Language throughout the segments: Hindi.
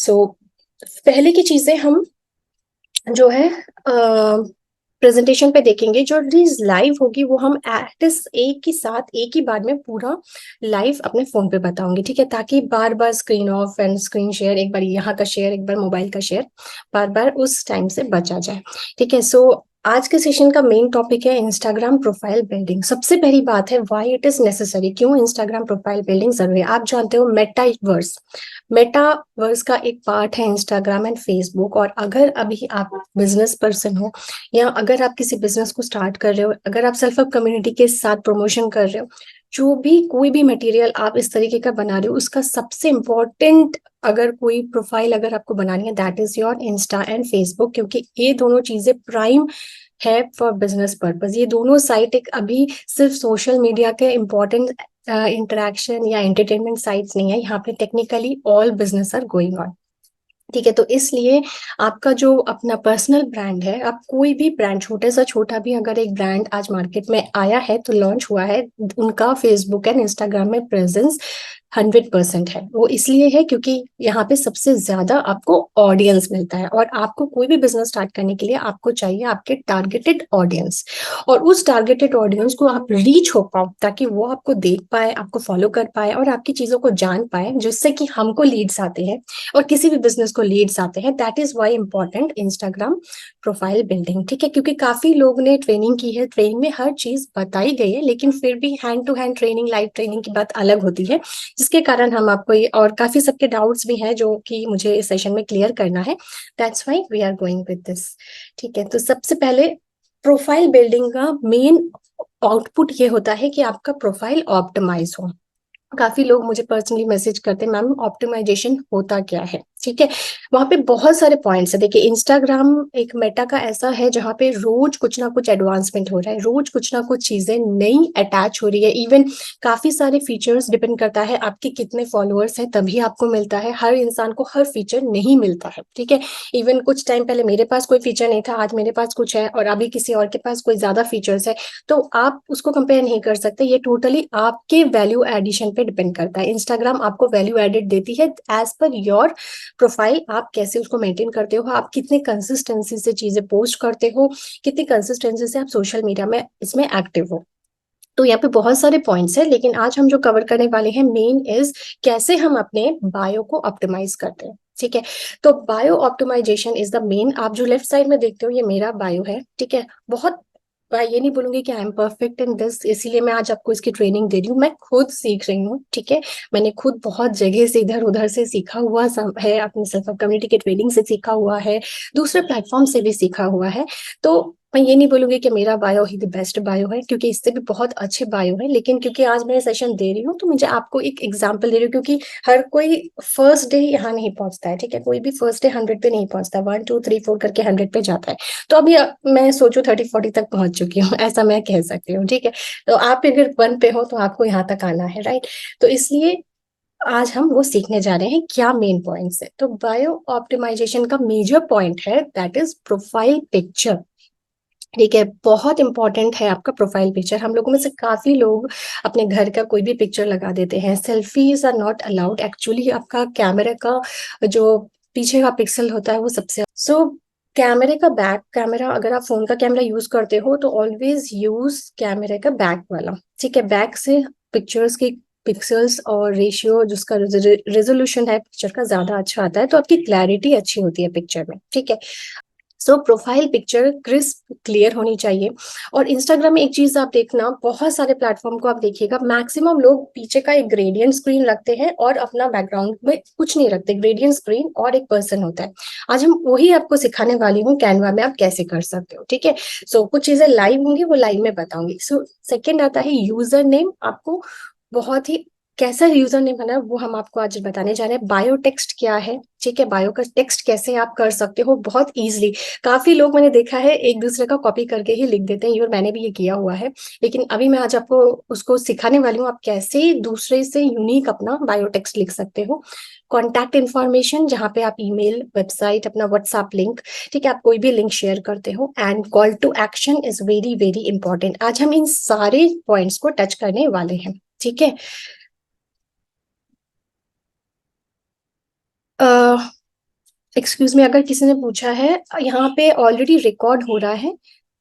सो पहले की चीजें हम जो है प्रेजेंटेशन पे देखेंगे, जो रीज लाइव होगी वो हम एक ही साथ एक ही बार में पूरा लाइव अपने फोन पे बताऊंगी, ठीक है, ताकि बार बार screen off and screen share, एक बार यहाँ का शेयर एक बार मोबाइल का शेयर, बार बार उस टाइम से बचा जाए। ठीक है, सो आज के सेशन का मेन टॉपिक है इंस्टाग्राम प्रोफाइल बिल्डिंग। सबसे पहली बात है व्हाई इट इज नेसेसरी, क्यों इंस्टाग्राम प्रोफाइल बिल्डिंग जरूरी है। आप जानते हो मेटावर्स, मेटावर्स का एक पार्ट है इंस्टाग्राम एंड फेसबुक। और अगर अभी आप बिजनेस पर्सन हो या अगर आप किसी बिजनेस को स्टार्ट कर रहे हो, अगर आप सेल्फ हेल्प कम्युनिटी के साथ प्रमोशन कर रहे हो, जो भी कोई भी मटेरियल आप इस तरीके का बना रहे हो, उसका सबसे इम्पोर्टेंट अगर कोई प्रोफाइल अगर आपको बनानी है, that is your Insta and Facebook, क्योंकि ये दोनों चीजें प्राइम है फॉर बिजनेस पर्पज। ये दोनों साइट एक अभी सिर्फ सोशल मीडिया के इम्पोर्टेंट इंटरेक्शन या एंटरटेनमेंट साइट्स नहीं है, यहाँ पे technically all business are going on. ठीक है, तो इसलिए आपका जो अपना पर्सनल ब्रांड है, आप कोई भी ब्रांड छोटे सा छोटा भी अगर एक ब्रांड आज मार्केट में आया है तो लॉन्च हुआ है, उनका फेसबुक एंड इंस्टाग्राम में प्रेजेंस 100% है। वो इसलिए है क्योंकि यहाँ पे सबसे ज्यादा आपको ऑडियंस मिलता है, और आपको कोई भी बिजनेस स्टार्ट करने के लिए आपको चाहिए आपके टारगेटेड ऑडियंस, और उस टारगेटेड ऑडियंस को आप रीच हो पाओ, ताकि वो आपको देख पाए, आपको फॉलो कर पाए और आपकी चीजों को जान पाए, जिससे कि हमको लीड्स आते हैं और किसी भी बिजनेस को लीड्स आते हैं। That is why important Instagram profile building. ठीक है, क्योंकि काफी लोग ने ट्रेनिंग की है, ट्रेनिंग में हर चीज बताई गई है, लेकिन फिर भी hand to hand training, live training की बात अलग होती है, जिसके कारण हम आपको ये और काफी सबके डाउट्स भी हैं जो कि मुझे इस सेशन में क्लियर करना है। That's why we are going with this. ठीक है, तो सबसे पहले प्रोफाइल बिल्डिंग का मेन आउटपुट ये होता है कि आपका प्रोफाइल ऑप्टिमाइज हो। काफी लोग मुझे पर्सनली मैसेज करते हैं, मैम ऑप्टिमाइजेशन होता क्या है। ठीक है, वहां पे बहुत सारे पॉइंट्स है। देखिए, इंस्टाग्राम एक मेटा का ऐसा है जहां पे रोज कुछ ना कुछ एडवांसमेंट हो रहा है, रोज कुछ ना कुछ चीजें नई अटैच हो रही है। इवन काफी सारे फीचर्स डिपेंड करता है आपके कितने फॉलोअर्स हैं तभी आपको मिलता है। हर इंसान को हर फीचर नहीं मिलता है। ठीक है, इवन कुछ टाइम पहले मेरे पास कोई फीचर नहीं था, आज मेरे पास कुछ है, और अभी किसी और के पास कोई ज्यादा फीचर्स है, तो आप उसको कंपेयर नहीं कर सकते। ये टोटली आपके वैल्यू एडिशन पे डिपेंड करता है। इंस्टाग्राम आपको वैल्यू एडेड देती है एज पर योर प्रोफाइल, आप कैसे उसको मेंटेन करते हो, आप कितने कंसिस्टेंसी से चीजें पोस्ट करते हो, कितनी कंसिस्टेंसी से आप सोशल मीडिया में इसमें एक्टिव हो। तो यहाँ पे बहुत सारे पॉइंट्स है, लेकिन आज हम जो कवर करने वाले हैं मेन इज कैसे हम अपने बायो को ऑप्टिमाइज करते हैं। ठीक है, तो bio optimisation is the main. आप जो लेफ्ट साइड में देखते हो ये मेरा बायो है। ठीक है, बहुत मैं ये नहीं बोलूंगी कि I am perfect in this, इसीलिए मैं आज आपको इसकी ट्रेनिंग दे रही हूँ। मैं खुद सीख रही हूँ। ठीक है, मैंने खुद बहुत जगह से इधर उधर से सीखा हुआ है, अपनी सेल्फ कम्युनिटी के ट्रेनिंग से सीखा हुआ है, दूसरे प्लेटफॉर्म से भी सीखा हुआ है। तो मैं ये नहीं बोलूंगी कि मेरा bio he the best bio है, क्योंकि इससे भी बहुत अच्छे बायो है, लेकिन क्योंकि आज मैं सेशन दे रही हूँ तो मुझे आपको एक एग्जांपल दे रही हूँ, क्योंकि हर कोई फर्स्ट डे यहाँ नहीं पहुंचता है। ठीक है, कोई भी फर्स्ट डे 100 पे नहीं पहुंचता, 1 2 3 4 करके 100 पे जाता है। तो अभी मैं सोचू 30 40 तक पहुंच चुकी हूँ, ऐसा मैं कह सकती हूँ। ठीक है, तो आप अगर 1 पे हो तो आपको यहाँ तक आना है, राइट। तो इसलिए आज हम वो सीखने जा रहे हैं क्या मेन पॉइंट्स है। तो बायो ऑप्टिमाइजेशन का मेजर पॉइंट है दैट इज प्रोफाइल पिक्चर। ठीक है, बहुत इंपॉर्टेंट है आपका प्रोफाइल पिक्चर। हम लोगों में से काफी लोग अपने घर का कोई भी पिक्चर लगा देते हैं। Selfies are not allowed. Actually आपका कैमरा का जो पीछे का पिक्सल होता है वो सबसे सो कैमरे का बैक कैमरा, अगर आप फोन का कैमरा यूज करते हो तो ऑलवेज यूज कैमरे का बैक वाला। ठीक है, बैक से पिक्चर्स की पिक्सल्स और रेशियो जिसका रेजोल्यूशन है पिक्चर का ज्यादा अच्छा आता है, तो आपकी क्लैरिटी अच्छी होती है पिक्चर में। ठीक है, सो प्रोफाइल पिक्चर क्रिस्प क्लियर होनी चाहिए। और इंस्टाग्राम में एक चीज आप देखना, बहुत सारे प्लेटफॉर्म को आप देखिएगा, मैक्सिमम लोग पीछे का एक ग्रेडियंट स्क्रीन रखते हैं और अपना बैकग्राउंड में कुछ नहीं रखते, ग्रेडियंट स्क्रीन और एक पर्सन होता है। आज हम वही आपको सिखाने वाली हूँ कैनवा में आप कैसे कर सकते हो। ठीक है, सो कुछ चीजें लाइव होंगी वो लाइव में बताऊंगी। सो सेकेंड आता है यूजर नेम। आपको बहुत ही कैसा यूजर नेम बना वो हम आपको आज बताने जा रहे हैं। बायो टेक्स्ट क्या है, ठीक है, बायो का टेक्स्ट कैसे आप कर सकते हो बहुत इजीली। काफी लोग मैंने देखा है एक दूसरे का कॉपी करके ही लिख देते हैं, और मैंने भी ये किया हुआ है, लेकिन अभी मैं आज आपको उसको सिखाने वाली हूँ आप कैसे दूसरे से यूनिक अपना बायो टेक्स्ट लिख सकते हो। कॉन्टैक्ट इन्फॉर्मेशन, जहाँ पे आप ईमेल, वेबसाइट, अपना व्हाट्सएप लिंक, ठीक है, आप कोई भी लिंक शेयर करते हो। And call to action is very very important. आज हम इन सारे पॉइंट्स को टच करने वाले हैं। ठीक है, एक्सक्यूज मी, अगर किसी ने पूछा है, यहाँ पे ऑलरेडी रिकॉर्ड हो रहा है,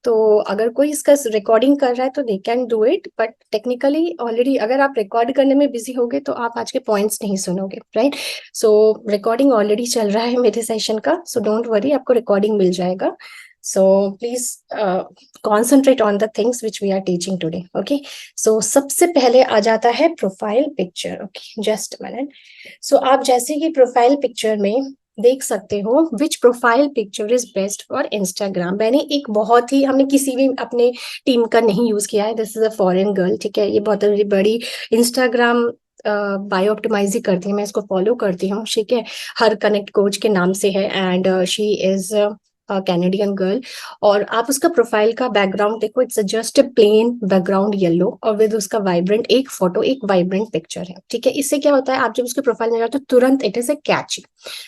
तो अगर कोई इसका रिकॉर्डिंग कर रहा है तो they can do it, but technically already अगर आप रिकॉर्ड करने में बिजी होगे तो आप आज के पॉइंट्स नहीं सुनोगे, राइट? सो रिकॉर्डिंग ऑलरेडी चल रहा है मेरे सेशन का, सो डोंट वरी, आपको रिकॉर्डिंग मिल जाएगा. So please concentrate on the things which we are teaching today. Okay, so सबसे पहले आ जाता है profile picture. Okay, just minute. So आप जैसे कि प्रोफाइल पिक्चर में देख सकते हो, which profile picture is best for Instagram. मैंने एक बहुत ही, हमने किसी भी अपने टीम का नहीं यूज किया है, this is a foreign girl, ठीक है? ये बहुत बड़ी इंस्टाग्राम बायो ऑप्टिमाइज ही करती है, मैं इसको फॉलो करती हूँ, ठीक है? हर कनेक्ट कोच के नाम से है, and she is Canadian girl. और आप उसका प्रोफाइल का बैकग्राउंड देखो, it's just a plain background yellow, और विद उसका वाइब्रेंट एक फोटो, एक वाइब्रेंट पिक्चर है, ठीक है? इससे क्या होता है, आप जब उसके प्रोफाइल में जाओ तो तुरंत it is a catchy.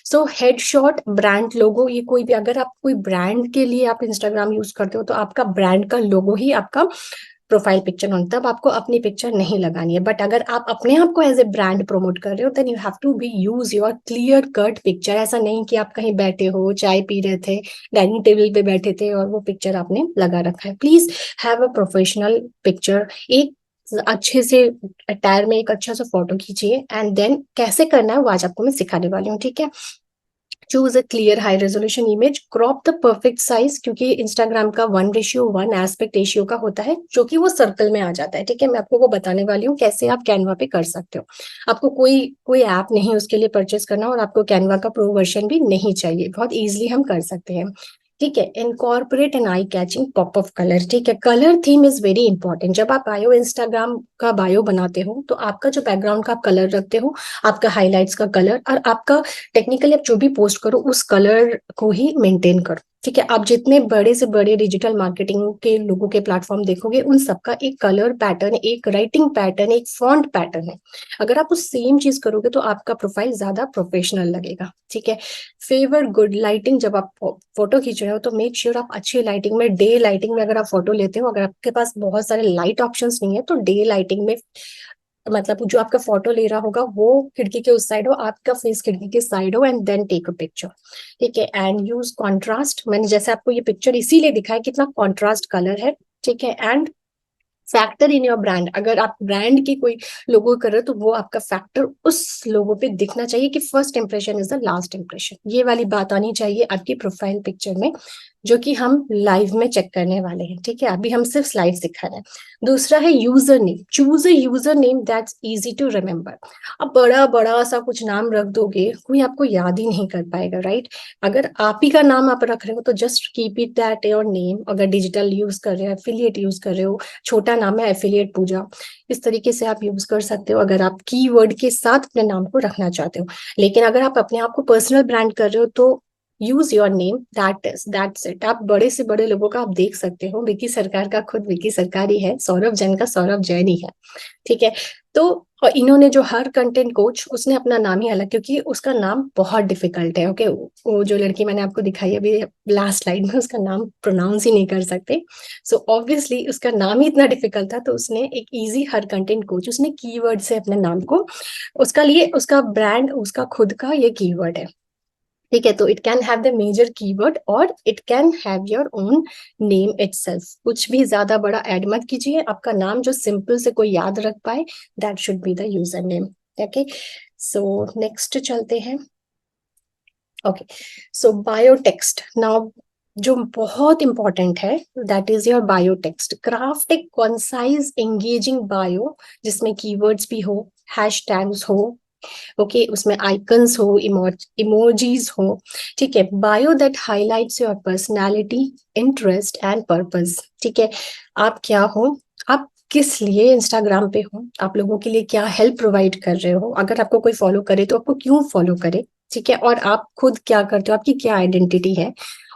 So headshot, brand logo, ये कोई भी, अगर आप कोई ब्रांड के लिए आप इंस्टाग्राम यूज करते हो तो आपका ब्रांड का लोगो ही आपका प्रोफाइल पिक्चर होना, तब आपको अपनी पिक्चर नहीं लगानी है. बट अगर आप अपने आप को एज ए ब्रांड प्रमोट कर रहे हो, then you have to be use your clear cut picture. ऐसा नहीं कि आप कहीं बैठे हो, चाय पी रहे थे, डाइनिंग टेबल पे बैठे थे और वो पिक्चर आपने लगा रखा है. Please have a professional picture. एक अच्छे से अटायर में एक अच्छा सा फोटो खींचिए, एंड देन कैसे करना है वो आज आपको मैं सिखाने वाली हूँ, ठीक है? Choose a clear high resolution image, crop the perfect size, क्योंकि इंस्टाग्राम का 1:1 एस्पेक्ट रेशियो का होता है, जो कि वो सर्कल में आ जाता है, ठीक है? मैं आपको वो बताने वाली हूँ कैसे आप कैनवा पे कर सकते हो. आपको कोई कोई ऐप नहीं उसके लिए परचेस करना, और आपको कैनवा का प्रो वर्जन भी नहीं चाहिए, बहुत इजीली हम कर सकते हैं, ठीक है? Incorporate an eye catching pop of colour, ठीक है? Colour theme is very important. जब आप बायो, इंस्टाग्राम का बायो बनाते हो, तो आपका जो बैकग्राउंड का आप कलर रखते हो, आपका हाईलाइट्स का कलर, और आपका टेक्निकली आप जो भी पोस्ट करो उस कलर को ही मेंटेन करो, ठीक है? आप जितने बड़े से बड़े डिजिटल मार्केटिंग के लोगों के प्लेटफॉर्म देखोगे, उन सबका एक कलर पैटर्न, एक राइटिंग पैटर्न, एक फॉन्ट पैटर्न है. अगर आप उस सेम चीज करोगे तो आपका प्रोफाइल ज्यादा प्रोफेशनल लगेगा, ठीक है? Favour good lighting. जब आप फोटो खींच रहे हो तो मेक श्योर आप अच्छी लाइटिंग में, डे लाइटिंग में अगर आप फोटो लेते हो, अगर आपके पास बहुत सारे लाइट ऑप्शंस नहीं है तो डे लाइटिंग में, मतलब जो आपका फोटो ले रहा होगा वो खिड़की के उस साइड हो, आपका फेस खिड़की के साइड हो, and then take a picture, ठीक है? And use contrast. मैंने जैसे आपको ये पिक्चर इसीलिए दिखाया, कितना कॉन्ट्रास्ट कलर है, ठीक है? And factor in your brand. अगर आप ब्रांड की कोई लोगो कर रहे हो तो वो आपका फैक्टर उस लोगो पे दिखना चाहिए कि first impression is the last impression. ये वाली बात आनी चाहिए आपकी प्रोफाइल पिक्चर में, जो कि हम लाइव में चेक करने वाले हैं, ठीक है? अभी हम सिर्फ स्लाइड सिखा रहे हैं. दूसरा है user name. Choose a user name that's easy to remember. अब बड़ा बड़ा सा कुछ नाम रख दोगे, कोई आपको याद ही नहीं कर पाएगा, राइट? अगर आप ही का नाम आप रख रहे हो तो just keep it that your name. अगर डिजिटल यूज कर रहे हो, एफिलिएट यूज कर रहे हो, छोटा नाम है एफिलिएट पूजा, इस तरीके से आप यूज कर सकते हो अगर आप कीवर्ड के साथ अपने नाम को रखना चाहते हो. लेकिन अगर आप अपने आप को पर्सनल ब्रांड कर रहे हो तो use your name, that's it. आप बड़े से बड़े लोगों का आप देख सकते हो, विकी सरकार का खुद विकी सरकार ही है, सौरभ जैन का सौरभ जैन ही है, ठीक है? तो और इन्होंने जो हर कंटेंट कोच, उसने अपना नाम ही अलग, क्योंकि उसका नाम बहुत डिफिकल्ट है, ओके? वो जो लड़की मैंने आपको दिखाई अभी लास्ट स्लाइड में, उसका नाम प्रोनाउंस ही नहीं कर सकते. सो ऑब्वियसली उसका नाम ही इतना डिफिकल्ट था, तो उसने एक इजी हर कंटेंट कोच, उसने कीवर्ड से अपने नाम को, उसका लिए उसका ब्रांड, उसका खुद का ये कीवर्ड है, ठीक है? तो it can have the major keyword और it can have your own name itself. कुछ भी ज्यादा बड़ा ऐड मत कीजिए, आपका नाम जो सिंपल से कोई याद रख पाए, that should be the user name, okay? So next चलते हैं. ओके, सो बायो टेक्स्ट नाउ, जो बहुत इंपॉर्टेंट है, that is your bio text. Craft एक कॉन्साइज एंगेजिंग बायो, जिसमें कीवर्ड्स भी हो, हैशटैग्स हो, ओके? उसमें आइकन्स हो, इमोजीज हो, ठीक है? Bio that highlights your personality, interest and purpose, ठीक है? आप क्या हो, आप किस लिए इंस्टाग्राम पे हो, आप लोगों के लिए क्या हेल्प प्रोवाइड कर रहे हो, अगर आपको कोई फॉलो करे तो आपको क्यों फॉलो करे, ठीक है? और आप खुद क्या करते हो, आपकी क्या आइडेंटिटी है,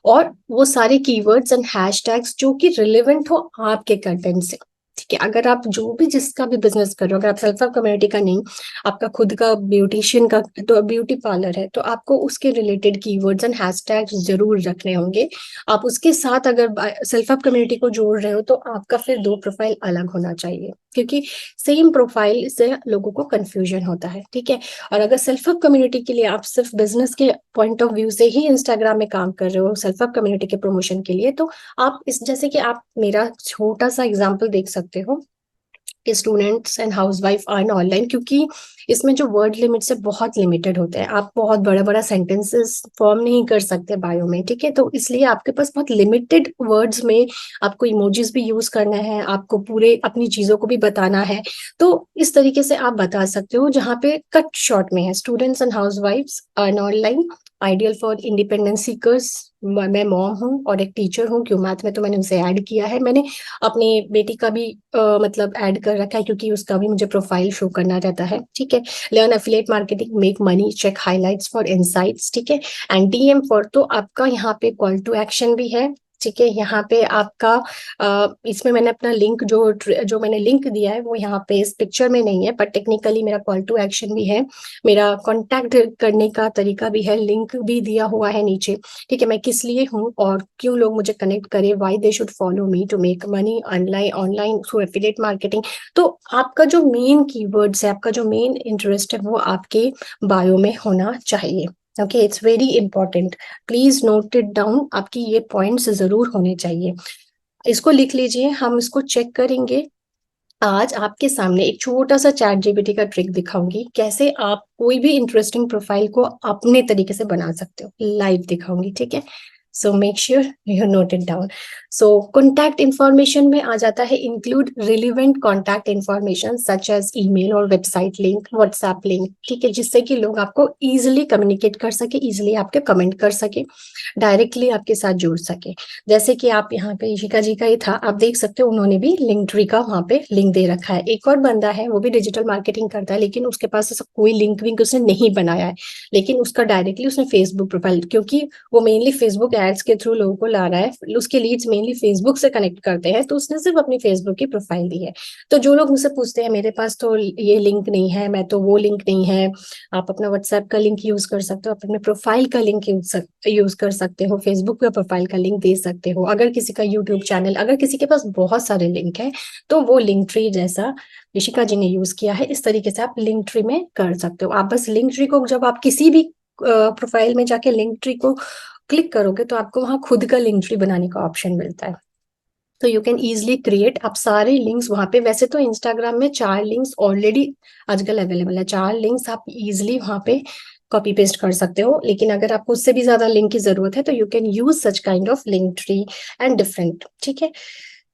और वो सारे कीवर्ड्स एंड हैशटैग्स जो कि रिलेवेंट हो आपके कंटेंट से, ठीक है? अगर आप जो भी जिसका भी बिजनेस कर रहे हो, अगर आप सेल्फ कम्युनिटी का नहीं, आपका खुद का ब्यूटिशियन का तो ब्यूटी पार्लर है, तो आपको उसके रिलेटेड कीवर्ड्स एंड हैशटैग्स जरूर रखने होंगे. आप उसके साथ अगर सेल्फ अप कम्युनिटी को जोड़ रहे हो तो आपका फिर दो प्रोफाइल अलग होना चाहिए, क्योंकि सेम प्रोफाइल से लोगों को कंफ्यूजन होता है, ठीक है। और अगर सेल्फ हेल्प कम्युनिटी के लिए आप सिर्फ बिजनेस के पॉइंट ऑफ व्यू से ही इंस्टाग्राम में काम कर रहे हो सेल्फ हेल्प कम्युनिटी के प्रमोशन के लिए, तो आप इस जैसे कि आप मेरा छोटा सा एग्जाम्पल देख सकते हो कि students and housewife earn online, क्योंकि इसमें जो वर्ड लिमिट्स है बहुत लिमिटेड होते हैं, आप बहुत बड़ा बड़ा सेंटेंसेस फॉर्म नहीं कर सकते बायो में, ठीक है। तो इसलिए आपके पास बहुत लिमिटेड वर्ड्स में आपको इमोजीज भी यूज करना है, आपको पूरे अपनी चीजों को भी बताना है। तो इस तरीके से आप बता सकते हो जहाँ पे कट शॉर्ट में है, स्टूडेंट्स एंड हाउसवाइफ्स earn online, ideal for independent seekers. मैं मॉम हूँ और एक टीचर हूँ, क्यों मैथ में तो मैंने उसे ऐड किया है, मैंने अपनी बेटी का भी मतलब ऐड कर रखा है क्योंकि उसका भी मुझे प्रोफाइल शो करना रहता है, ठीक है। Learn affiliate marketing, make money, check highlights for insights, ठीक है। एंड डीएम फॉर, तो आपका यहाँ पे कॉल टू एक्शन भी है, ठीक है। यहाँ पे आपका इसमें मैंने अपना लिंक जो मैंने लिंक दिया है वो यहाँ पे इस पिक्चर में नहीं है, बट टेक्निकली मेरा कॉल टू एक्शन भी है, मेरा कॉन्टैक्ट करने का तरीका भी है, लिंक भी दिया हुआ है नीचे, ठीक है। मैं किस लिए हूँ और क्यों लोग मुझे कनेक्ट करें, why they should follow me to make money online online through affiliate marketing. तो आपका जो मेन कीवर्ड्स है, आपका जो मेन इंटरेस्ट है, वो आपके बायो में होना चाहिए। Okay, it's very important, please note it down, आपकी ये पॉइंट्स जरूर होने चाहिए। इसको लिख लीजिए, हम इसको चेक करेंगे। आज आपके सामने एक छोटा सा चैट जीपीटी का ट्रिक दिखाऊंगी, कैसे आप कोई भी इंटरेस्टिंग प्रोफाइल को अपने तरीके से बना सकते हो, लाइव दिखाऊंगी, ठीक है। So make sure you note it down. So contact information में आ जाता है include relevant contact information such as email और वेबसाइट लिंक, व्हाट्सएप लिंक, ठीक है, जिससे कि लोग आपको इजिली कम्युनिकेट कर सके, इजिली आपके कमेंट कर सके, डायरेक्टली आपके साथ जुड़ सके। जैसे कि आप यहाँ पे ईशिका जी का ही था, आप देख सकते हो उन्होंने भी लिंक ट्री का वहाँ पे लिंक दे रखा है। एक और बंदा है, वो भी डिजिटल मार्केटिंग करता है, लेकिन उसके पास ऐसा कोई लिंक विंक उसने नहीं बनाया है, लेकिन उसका डायरेक्टली उसने फेसबुक प्रोफाइल, क्योंकि वो मेनली फेसबुक एड्स के थ्रू लोगों को ला रहा है, उसके लीड्स मेनली फेसबुक से कनेक्ट करते हैं, तो उसने सिर्फ अपनी फेसबुक की प्रोफाइल दी है। तो जो लोग मुझसे पूछते हैं मेरे पास तो ये लिंक नहीं है, मैं तो वो लिंक नहीं है, आप अपना व्हाट्सएप का लिंक यूज कर सकते हो, आप अपने प्रोफाइल का लिंक यूज कर सकते हो, फेसबुक का प्रोफाइल का लिंक दे सकते हो, अगर किसी का यूट्यूब चैनल, अगर किसी के पास बहुत सारे लिंक है, तो वो लिंक ट्री जैसा ऋषिका जी ने यूज किया है, इस तरीके से आप लिंक ट्री में कर सकते हो। आप बस लिंक ट्री को जब आप किसी भी प्रोफाइल में जाके लिंक ट्री को क्लिक करोगे तो आपको वहां खुद का लिंक ट्री बनाने का ऑप्शन मिलता है, तो यू कैन इजिली क्रिएट, आप सारे लिंक्स वहां पे, वैसे तो इंस्टाग्राम में 4 लिंक्स ऑलरेडी आजकल अवेलेबल है, 4 लिंक्स आप इजिली वहां पे कॉपी पेस्ट कर सकते हो, लेकिन अगर आपको उससे भी ज्यादा लिंक की जरूरत है तो you can use such kind of link tree and different, ठीक है।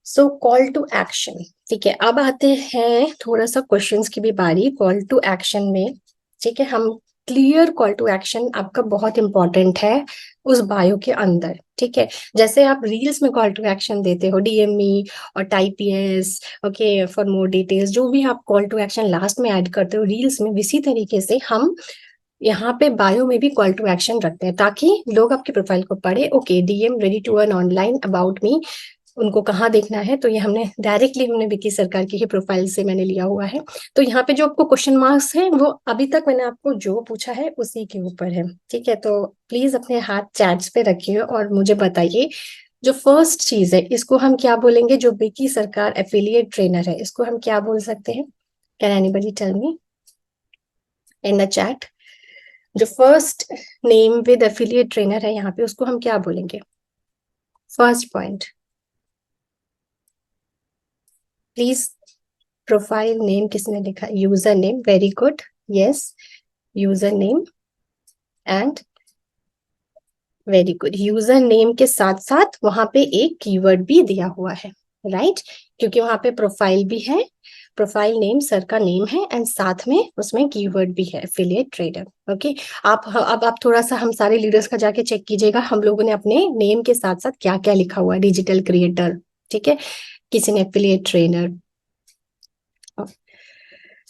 सो कॉल टू एक्शन, ठीक है। अब आते हैं थोड़ा सा क्वेश्चंस की भी बारी कॉल टू एक्शन में, ठीक है। हम क्लियर कॉल टू एक्शन आपका बहुत इंपॉर्टेंट है उस बायो के अंदर, ठीक है। जैसे आप रील्स में कॉल टू एक्शन देते हो, डीएम मी और type yes, okay for more details, जो भी आप कॉल टू एक्शन लास्ट में ऐड करते हो रील्स में, इसी तरीके से हम यहाँ पे बायो में भी कॉल टू एक्शन रखते हैं, ताकि लोग आपके प्रोफाइल को पढ़े, okay DM ready to earn online about me, उनको कहाँ देखना है, तो ये हमने विकी सरकार की ही प्रोफाइल से मैंने लिया हुआ है। तो यहाँ पे जो आपको क्वेश्चन मार्क्स है वो अभी तक मैंने आपको जो पूछा है उसी के ऊपर है, ठीक है। तो प्लीज अपने हाथ चैट्स पे रखिए और मुझे बताइए, जो फर्स्ट चीज है इसको हम क्या बोलेंगे, जो विकी सरकार एफिलिएट ट्रेनर है इसको हम क्या बोल सकते हैं, can anybody tell me in the chat. जो first name with affiliate trainer है यहाँ पे, उसको हम क्या बोलेंगे, first point please. Profile name किसने लिखा, user name, very good, yes user name and very good, user name के साथ साथ वहां पे एक कीवर्ड भी दिया हुआ है, राइट क्योंकि वहां पे प्रोफाइल भी है, प्रोफाइल नेम सर का नेम है एंड साथ में उसमें कीवर्ड भी है एफिलिएट ट्रेडर, ओके। अब आप थोड़ा सा हम सारे लीडर्स का जाके चेक कीजिएगा, हम लोगों ने अपने नेम के साथ साथ क्या क्या लिखा हुआ है, डिजिटल क्रिएटर, ठीक है, किसी ने एफिलिएट ट्रेनर,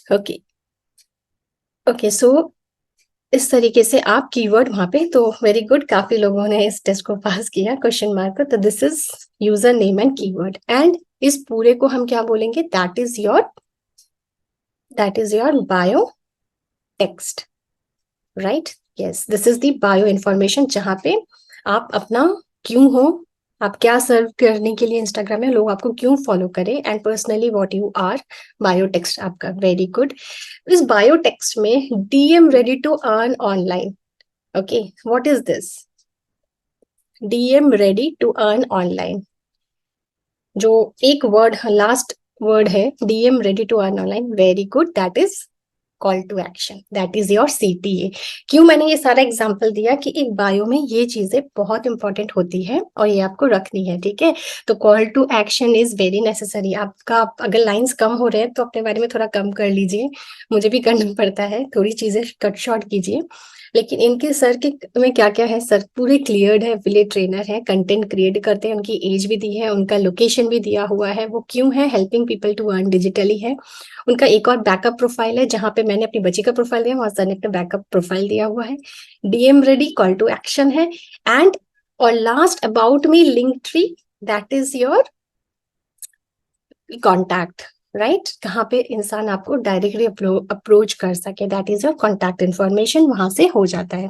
ओके ओके। सो इस तरीके से आप कीवर्ड वहां पे, तो वेरी गुड, काफी लोगों ने इस टेस्ट को पास किया क्वेश्चन मार्क को, तो this is user name and keyword, and इस पूरे को हम क्या बोलेंगे, that is your bio text, right, yes this is the bio information, जहां पे आप अपना क्यों हो, आप क्या सर्व करने के लिए इंस्टाग्राम में लोग आपको क्यों फॉलो करें, and personally what you are. Bio text आपका वेरी गुड। इस बायो टेक्स्ट में DM ready to earn online, okay what is this? DM ready to earn online, जो एक वर्ड लास्ट वर्ड है DM ready to earn online, very good, that is call to action, that is your CTA. क्यों मैंने ये सारा एग्जांपल दिया कि एक बायो में ये चीजें बहुत इंपॉर्टेंट होती है और ये आपको रखनी है, ठीक है। तो call to action is very necessary. आपका अगर लाइंस कम हो रहे हैं तो अपने बारे में थोड़ा कम कर लीजिए, मुझे भी करना पड़ता है, थोड़ी चीजें कट शॉर्ट कीजिए। लेकिन इनके सर के में क्या क्या है, सर पूरे क्लियर्ड है, एफिलिएट ट्रेनर है, कंटेंट क्रिएट करते हैं, उनकी एज भी दी है, उनका लोकेशन भी दिया हुआ है, वो क्यों है, helping people to earn digitally है। उनका एक और बैकअप प्रोफाइल है, जहां पे मैंने अपनी बच्ची का प्रोफाइल दिया, वहां सर ने अपना बैकअप प्रोफाइल दिया हुआ है। DM ready, call to action है, एंड और last about me link tree, that is your contact, right, कहाँ पे इंसान आपको डायरेक्टली अप्रोच कर सके, that is your contact information, वहां से हो जाता है,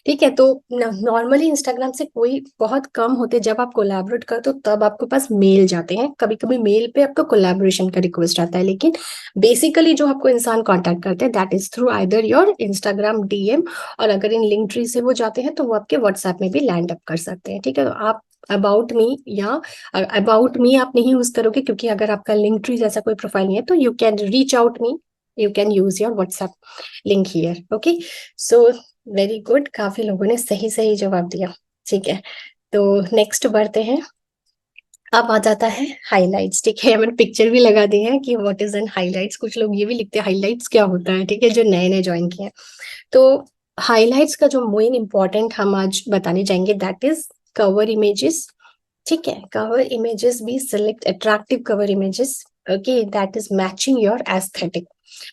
ठीक है। तो नॉर्मली इंस्टाग्राम से कोई बहुत कम होते, जब आप कोलैबोरेट करते हो तब आपके पास मेल जाते हैं, कभी कभी मेल पे आपको कोलैबोरेशन का रिक्वेस्ट आता है, लेकिन बेसिकली जो आपको इंसान कॉन्टैक्ट करते हैं that is through either your Instagram DM, और अगर इन लिंक ट्री से वो जाते हैं तो वो आपके व्हाट्सएप में भी लैंड अप कर सकते हैं, ठीक है। तो आप अबाउट मी या अबाउट मी आप नहीं यूज करोगे, क्योंकि अगर आपका लिंक ट्री जैसा कोई प्रोफाइल नहीं है तो you can reach out me, you can use your WhatsApp link here, okay. So very good, काफी लोगों ने सही सही जवाब दिया, ठीक है। तो नेक्स्ट बढ़ते हैं। अब आ जाता है हाइलाइट्स, ठीक है, मैंने पिक्चर भी लगा दी है कि व्हाट इज एन हाइलाइट्स, कुछ लोग ये भी लिखते हैं हाइलाइट्स क्या होता है, ठीक है, जो नए नए ज्वाइन किए हैं। तो हाइलाइट्स का जो मेन इंपॉर्टेंट हम आज बताने जाएंगे दैट इज कवर इमेजेस, ठीक है। कवर इमेजेस भी select attractive cover images, okay, that is matching your aesthetic.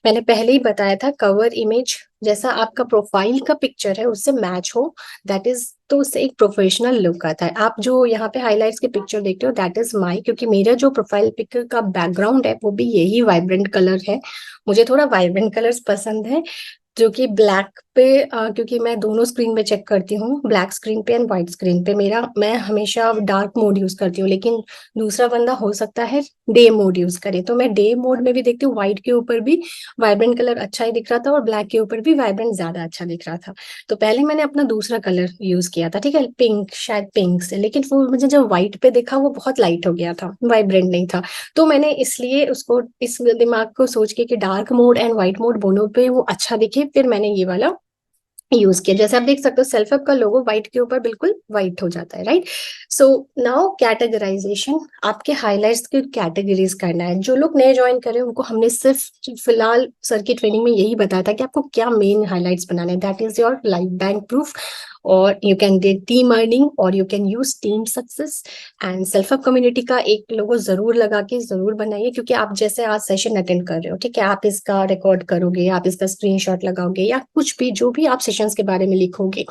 मैंने पहले ही बताया था कवर इमेज जैसा आपका प्रोफाइल का पिक्चर है उससे मैच हो, दैट इज, तो उससे एक प्रोफेशनल लुक आता है। आप जो यहाँ पे हाइलाइट्स के पिक्चर देखते हो दैट इज माई, क्योंकि मेरा जो प्रोफाइल पिक्चर का बैकग्राउंड है वो भी यही वाइब्रेंट कलर है, मुझे थोड़ा वाइब्रेंट कलर्स पसंद है, जो कि ब्लैक पे क्योंकि मैं दोनों स्क्रीन पे चेक करती हूँ, ब्लैक स्क्रीन पे एंड व्हाइट स्क्रीन पे, मेरा मैं हमेशा डार्क मोड यूज करती हूँ, लेकिन दूसरा बंदा हो सकता है डे मोड यूज करे, तो मैं डे मोड में भी देखती हूँ, व्हाइट के ऊपर भी वाइब्रेंट कलर अच्छा ही दिख रहा था और ब्लैक के ऊपर भी वाइब्रेंट ज्यादा अच्छा दिख रहा था। तो पहले मैंने अपना दूसरा कलर यूज किया था, ठीक है, पिंक, शायद पिंक से, लेकिन वो मुझे जब व्हाइट पे देखा वो बहुत लाइट हो गया था, वाइब्रेंट नहीं था। तो मैंने इसलिए उसको इस दिमाग को सोच के कि dark mode and white mode दोनों पे वो अच्छा दिखे, फिर मैंने ये वाला यूज किया। जैसे आप देख सकते हो सेल्फ हेल्प का लोगो व्हाइट के ऊपर बिल्कुल व्हाइट हो जाता है, राइट। सो नाउ कैटेगराइजेशन, आपके हाइलाइट्स की कैटेगरीज करना है। जो लोग नए ज्वाइन कर रहे हैं उनको हमने सिर्फ फिलहाल सर की ट्रेनिंग में यही बताया था कि आपको क्या मेन हाइलाइट्स बनाने हैं, that is your life bank proof, और you can get team earning और you can use team success, and self help community का एक लोगो जरूर लगा के जरूर बनाइए, क्योंकि आप जैसे आज सेशन अटेंड कर रहे हो, ठीक है, आप इसका रिकॉर्ड करोगे, आप इसका स्क्रीनशॉट लगाओगे, या कुछ भी जो भी आप सेशंस के बारे में लिखोगे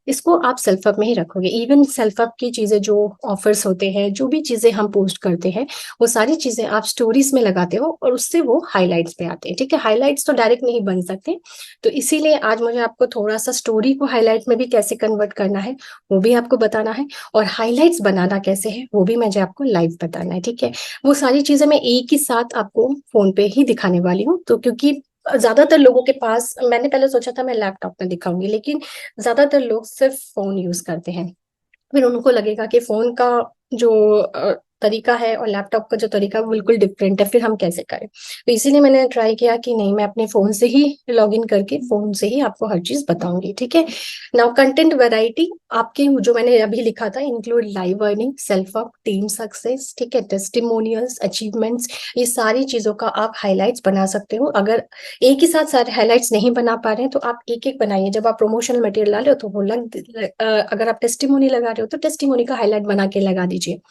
इसको आप सेल्फ अप में ही रखोगे। इवन सेल्फ अप की चीजें जो ऑफर्स होते हैं, जो भी चीजें हम पोस्ट करते हैं, वो सारी चीजें आप स्टोरीज में लगाते हो और उससे वो हाइलाइट्स पे आते हैं, ठीक है। हाइलाइट्स तो डायरेक्ट नहीं बन सकते, तो इसीलिए आज मुझे आपको थोड़ा सा स्टोरी को हाईलाइट में भी कैसे कन्वर्ट करना है वो भी आपको बताना है, और हाईलाइट्स बनाना कैसे है वो भी मुझे आपको लाइव बताना है, ठीक है। वो सारी चीजें मैं एक ही साथ आपको फोन पे ही दिखाने वाली हूँ, तो क्योंकि ज्यादातर लोगों के पास, मैंने पहले सोचा था मैं लैपटॉप में दिखाऊंगी, लेकिन ज्यादातर लोग सिर्फ फोन यूज करते हैं, फिर उनको लगेगा कि फोन का जो तरीका है और लैपटॉप का जो तरीका है वो बिल्कुल डिफरेंट है, फिर हम कैसे करें। तो इसीलिए मैंने ट्राई किया कि नहीं, मैं अपने फोन से ही लॉग इन करके फोन से ही आपको हर चीज बताऊंगी, ठीक है। नाउ कंटेंट वैरायटी, आपके जो मैंने अभी लिखा था include live earning, self up, team success, ठीक है, टेस्टिमोनियल्स, अचीवमेंट्स, ये सारी चीजों का आप हाईलाइट्स बना सकते हो। अगर एक ही साथ सारे हाईलाइट्स नहीं बना पा रहे हैं तो आप एक एक बनाइए, जब आप प्रमोशनल मटेरियल ला रहे हो तो वो अगर आप टेस्टिमोनी लगा रहे हो तो टेस्टिमोनी का हाईलाइट बना के लगा दीजिए।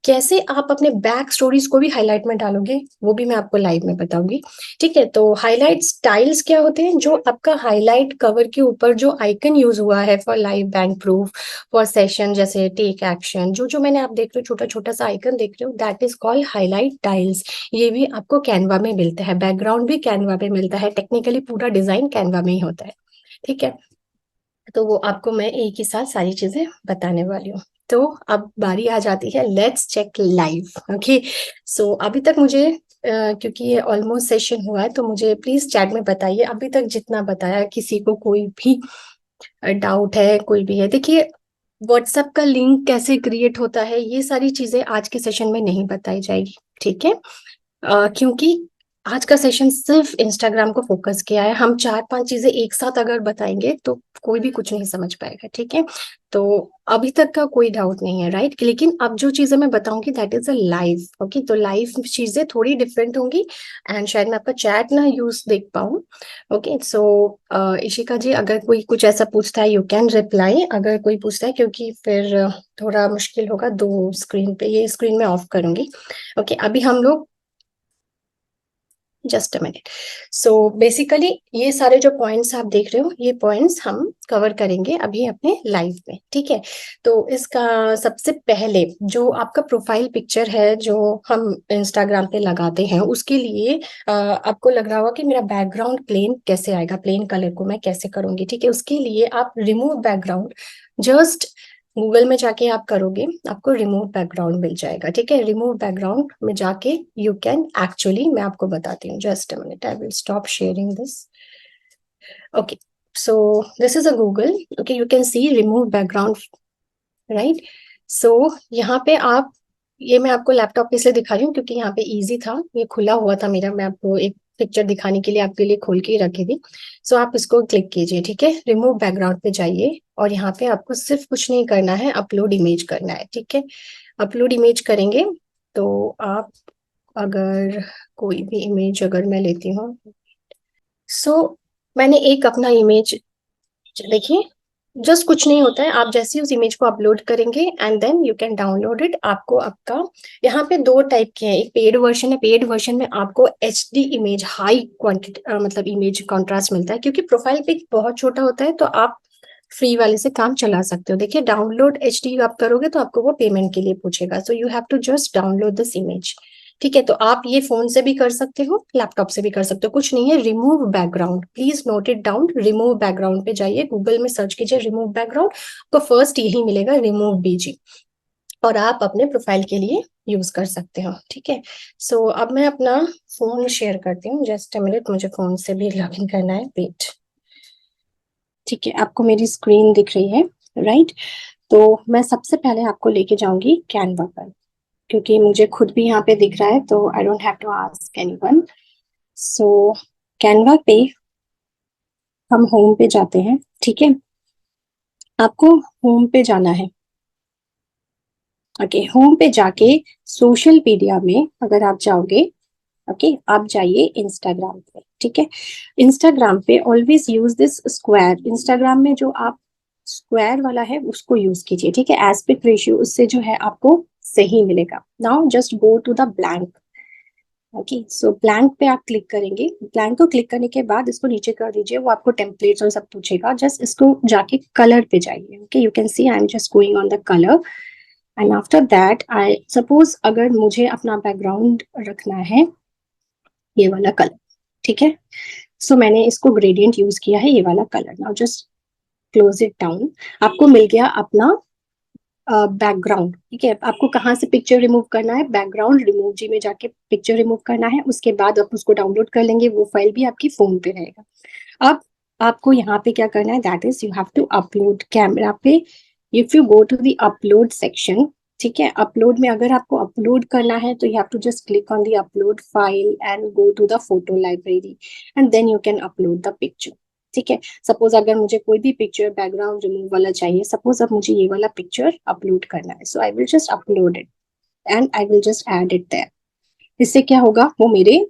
कैसे आप अपने बैक स्टोरीज को भी हाईलाइट में डालोगे वो भी मैं आपको लाइव में बताऊंगी, ठीक है। तो हाईलाइट स्टाइल्स क्या होते हैं, जो आपका हाईलाइट कवर के ऊपर जो आइकन यूज हुआ है for live bank proof, for session, जैसे टेक एक्शन, जो जो मैंने आप देख रहे हो छोटा छोटा सा आइकन देख रहे हो, that is called highlight tiles. ये भी आपको कैनवा में मिलता है, बैकग्राउंड भी कैनवा में मिलता है, टेक्निकली पूरा डिजाइन कैनवा में ही होता है, ठीक है। तो वो आपको मैं एक ही साथ सारी चीजें बताने वाली हूँ। तो अब बारी आ जाती है लेट्स चेक लाइव। ओके, सो अभी तक मुझे क्योंकि ये ऑलमोस्ट सेशन हुआ है, तो मुझे प्लीज चैट में बताइए अभी तक जितना बताया, किसी को कोई भी डाउट है, कोई भी है। देखिए, व्हाट्सएप का लिंक कैसे क्रिएट होता है, ये सारी चीजें आज के सेशन में नहीं बताई जाएगी, ठीक है? क्योंकि आज का सेशन सिर्फ इंस्टाग्राम को फोकस किया है। हम 4-5 चीजें एक साथ अगर बताएंगे तो कोई भी कुछ नहीं समझ पाएगा, ठीक है? तो अभी तक का कोई डाउट नहीं है, राइट? लेकिन अब जो चीजें मैं बताऊंगी that is a live. Okay, तो लाइव चीजें थोड़ी डिफरेंट होंगी एंड शायद मैं आपका चैट ना यूज देख पाऊँ। ओके, सो इशिका जी, अगर कोई कुछ ऐसा पूछता है यू कैन रिप्लाई, अगर कोई पूछता है, क्योंकि फिर थोड़ा मुश्किल होगा दो स्क्रीन पे, ये स्क्रीन में ऑफ करूंगी। ओके, अभी हम लोग just a minute. So basically ये सारे जो पॉइंट्स आप देख रहे हो, ये पॉइंट्स हम कवर करेंगे अभी अपने लाइव में, ठीक है? तो इसका सबसे पहले जो आपका प्रोफाइल पिक्चर है जो हम इंस्टाग्राम पे लगाते हैं, उसके लिए आपको लग रहा होगा कि मेरा बैकग्राउंड प्लेन कैसे आएगा, प्लेन कलर को मैं कैसे करूंगी, ठीक है? उसके लिए आप रिमूव बैकग्राउंड जस्ट गूगल में जाके आप करोगे, आपको रिमूव बैकग्राउंड मिल जाएगा, ठीक है? रिमूव बैकग्राउंड में जाके यू कैन एक्चुअली, मैं आपको बताती हूँ, just a minute, I will stop sharing this. Okay, so this is a Google. Okay, you can see remove background, right? So यहाँ पे आप, ये मैं आपको लैपटॉप पे इसलिए दिखा रही हूँ क्योंकि यहाँ पे इजी था, ये खुला हुआ था मेरा, मैं आपको एक पिक्चर दिखाने के लिए आपके लिए खोल के ही रखी थी। सो आप इसको क्लिक कीजिए, ठीक है? रिमूव बैकग्राउंड पे जाइए और यहाँ पे आपको सिर्फ कुछ नहीं करना है, अपलोड इमेज करना है, ठीक है? अपलोड इमेज करेंगे तो आप, अगर कोई भी इमेज अगर मैं लेती हूँ, सो मैंने एक अपना इमेज, देखिए, जस्ट कुछ नहीं होता है, आप जैसे ही उस इमेज को अपलोड करेंगे and then you can download it. आपको आपका यहाँ पे दो टाइप के हैं, एक पेड वर्जन है, पेड वर्जन में आपको HD इमेज, हाई क्वांटिटी मतलब इमेज कॉन्ट्रास्ट मिलता है, क्योंकि प्रोफाइल पिक बहुत छोटा होता है, तो आप फ्री वाले से काम चला सकते हो। देखिए, डाउनलोड HD आप करोगे तो आपको वो पेमेंट के लिए पूछेगा, so you have to just download this image, ठीक है? तो आप ये फोन से भी कर सकते हो, लैपटॉप से भी कर सकते हो, कुछ नहीं है। Remove background, please note it down. Remove background पे जाइए, गूगल में सर्च कीजिए रिमूव बैकग्राउंड, तो फर्स्ट यही मिलेगा, रिमूव BG, और आप अपने प्रोफाइल के लिए यूज कर सकते हो, ठीक है? सो अब मैं अपना फोन शेयर करती हूँ, जस्ट अ मिनट, मुझे फोन से भी लॉग इन करना है, वेट। ठीक है, आपको मेरी स्क्रीन दिख रही है, राइट? तो मैं सबसे पहले आपको लेके जाऊंगी कैनवा पर, क्योंकि मुझे खुद भी यहाँ पे दिख रहा है, तो I don't have to ask anyone. So Canva पे हम होम पे जाते हैं, ठीक है? आपको होम पे जाना है। ओके, होम पे जाके सोशल मीडिया में अगर आप जाओगे, ओके, आप जाइए इंस्टाग्राम पे, ठीक है? इंस्टाग्राम पे always use this square, Instagram में जो आप स्क्वायर वाला है उसको यूज कीजिए, ठीक है? एस्पेक्ट रेशियो उससे जो है आपको सही मिलेगा। Now just go to the blank. Okay, so blank पे आप क्लिक करेंगे, ब्लैंक को क्लिक करने के बाद इसको नीचे कर दीजिए, वो आपको टेम्पलेट्स और सब पूछेगा, जस्ट इसको जाके कलर पे जाइए। Okay, you can C I am just going on the colour and after that I suppose अगर मुझे अपना बैकग्राउंड रखना है ये वाला कलर, ठीक है? सो मैंने इसको ग्रेडियंट यूज किया है, ये वाला colour. Now just close it down, आपको मिल गया अपना बैकग्राउंड, ठीक है? आपको कहाँ से पिक्चर रिमूव करना है, बैकग्राउंड रिमूव जी में जाके पिक्चर रिमूव करना है, उसके बाद आप उसको डाउनलोड कर लेंगे, वो फाइल भी आपकी फोन पे रहेगा। अब आपको यहाँ पे क्या करना है, that is you have to upload camera पे, if you go to the upload section, ठीक है? अपलोड में अगर आपको अपलोड करना है तो you have to just click on the upload file and go to the photo library and then you can upload the picture, ठीक है? सपोज अगर मुझे कोई भी पिक्चर बैकग्राउंड रिमूव वाला चाहिए, सपोज अब मुझे ये वाला पिक्चर अपलोड करना है, so I will just upload it and I will just add it there. इससे क्या होगा, वो मेरे,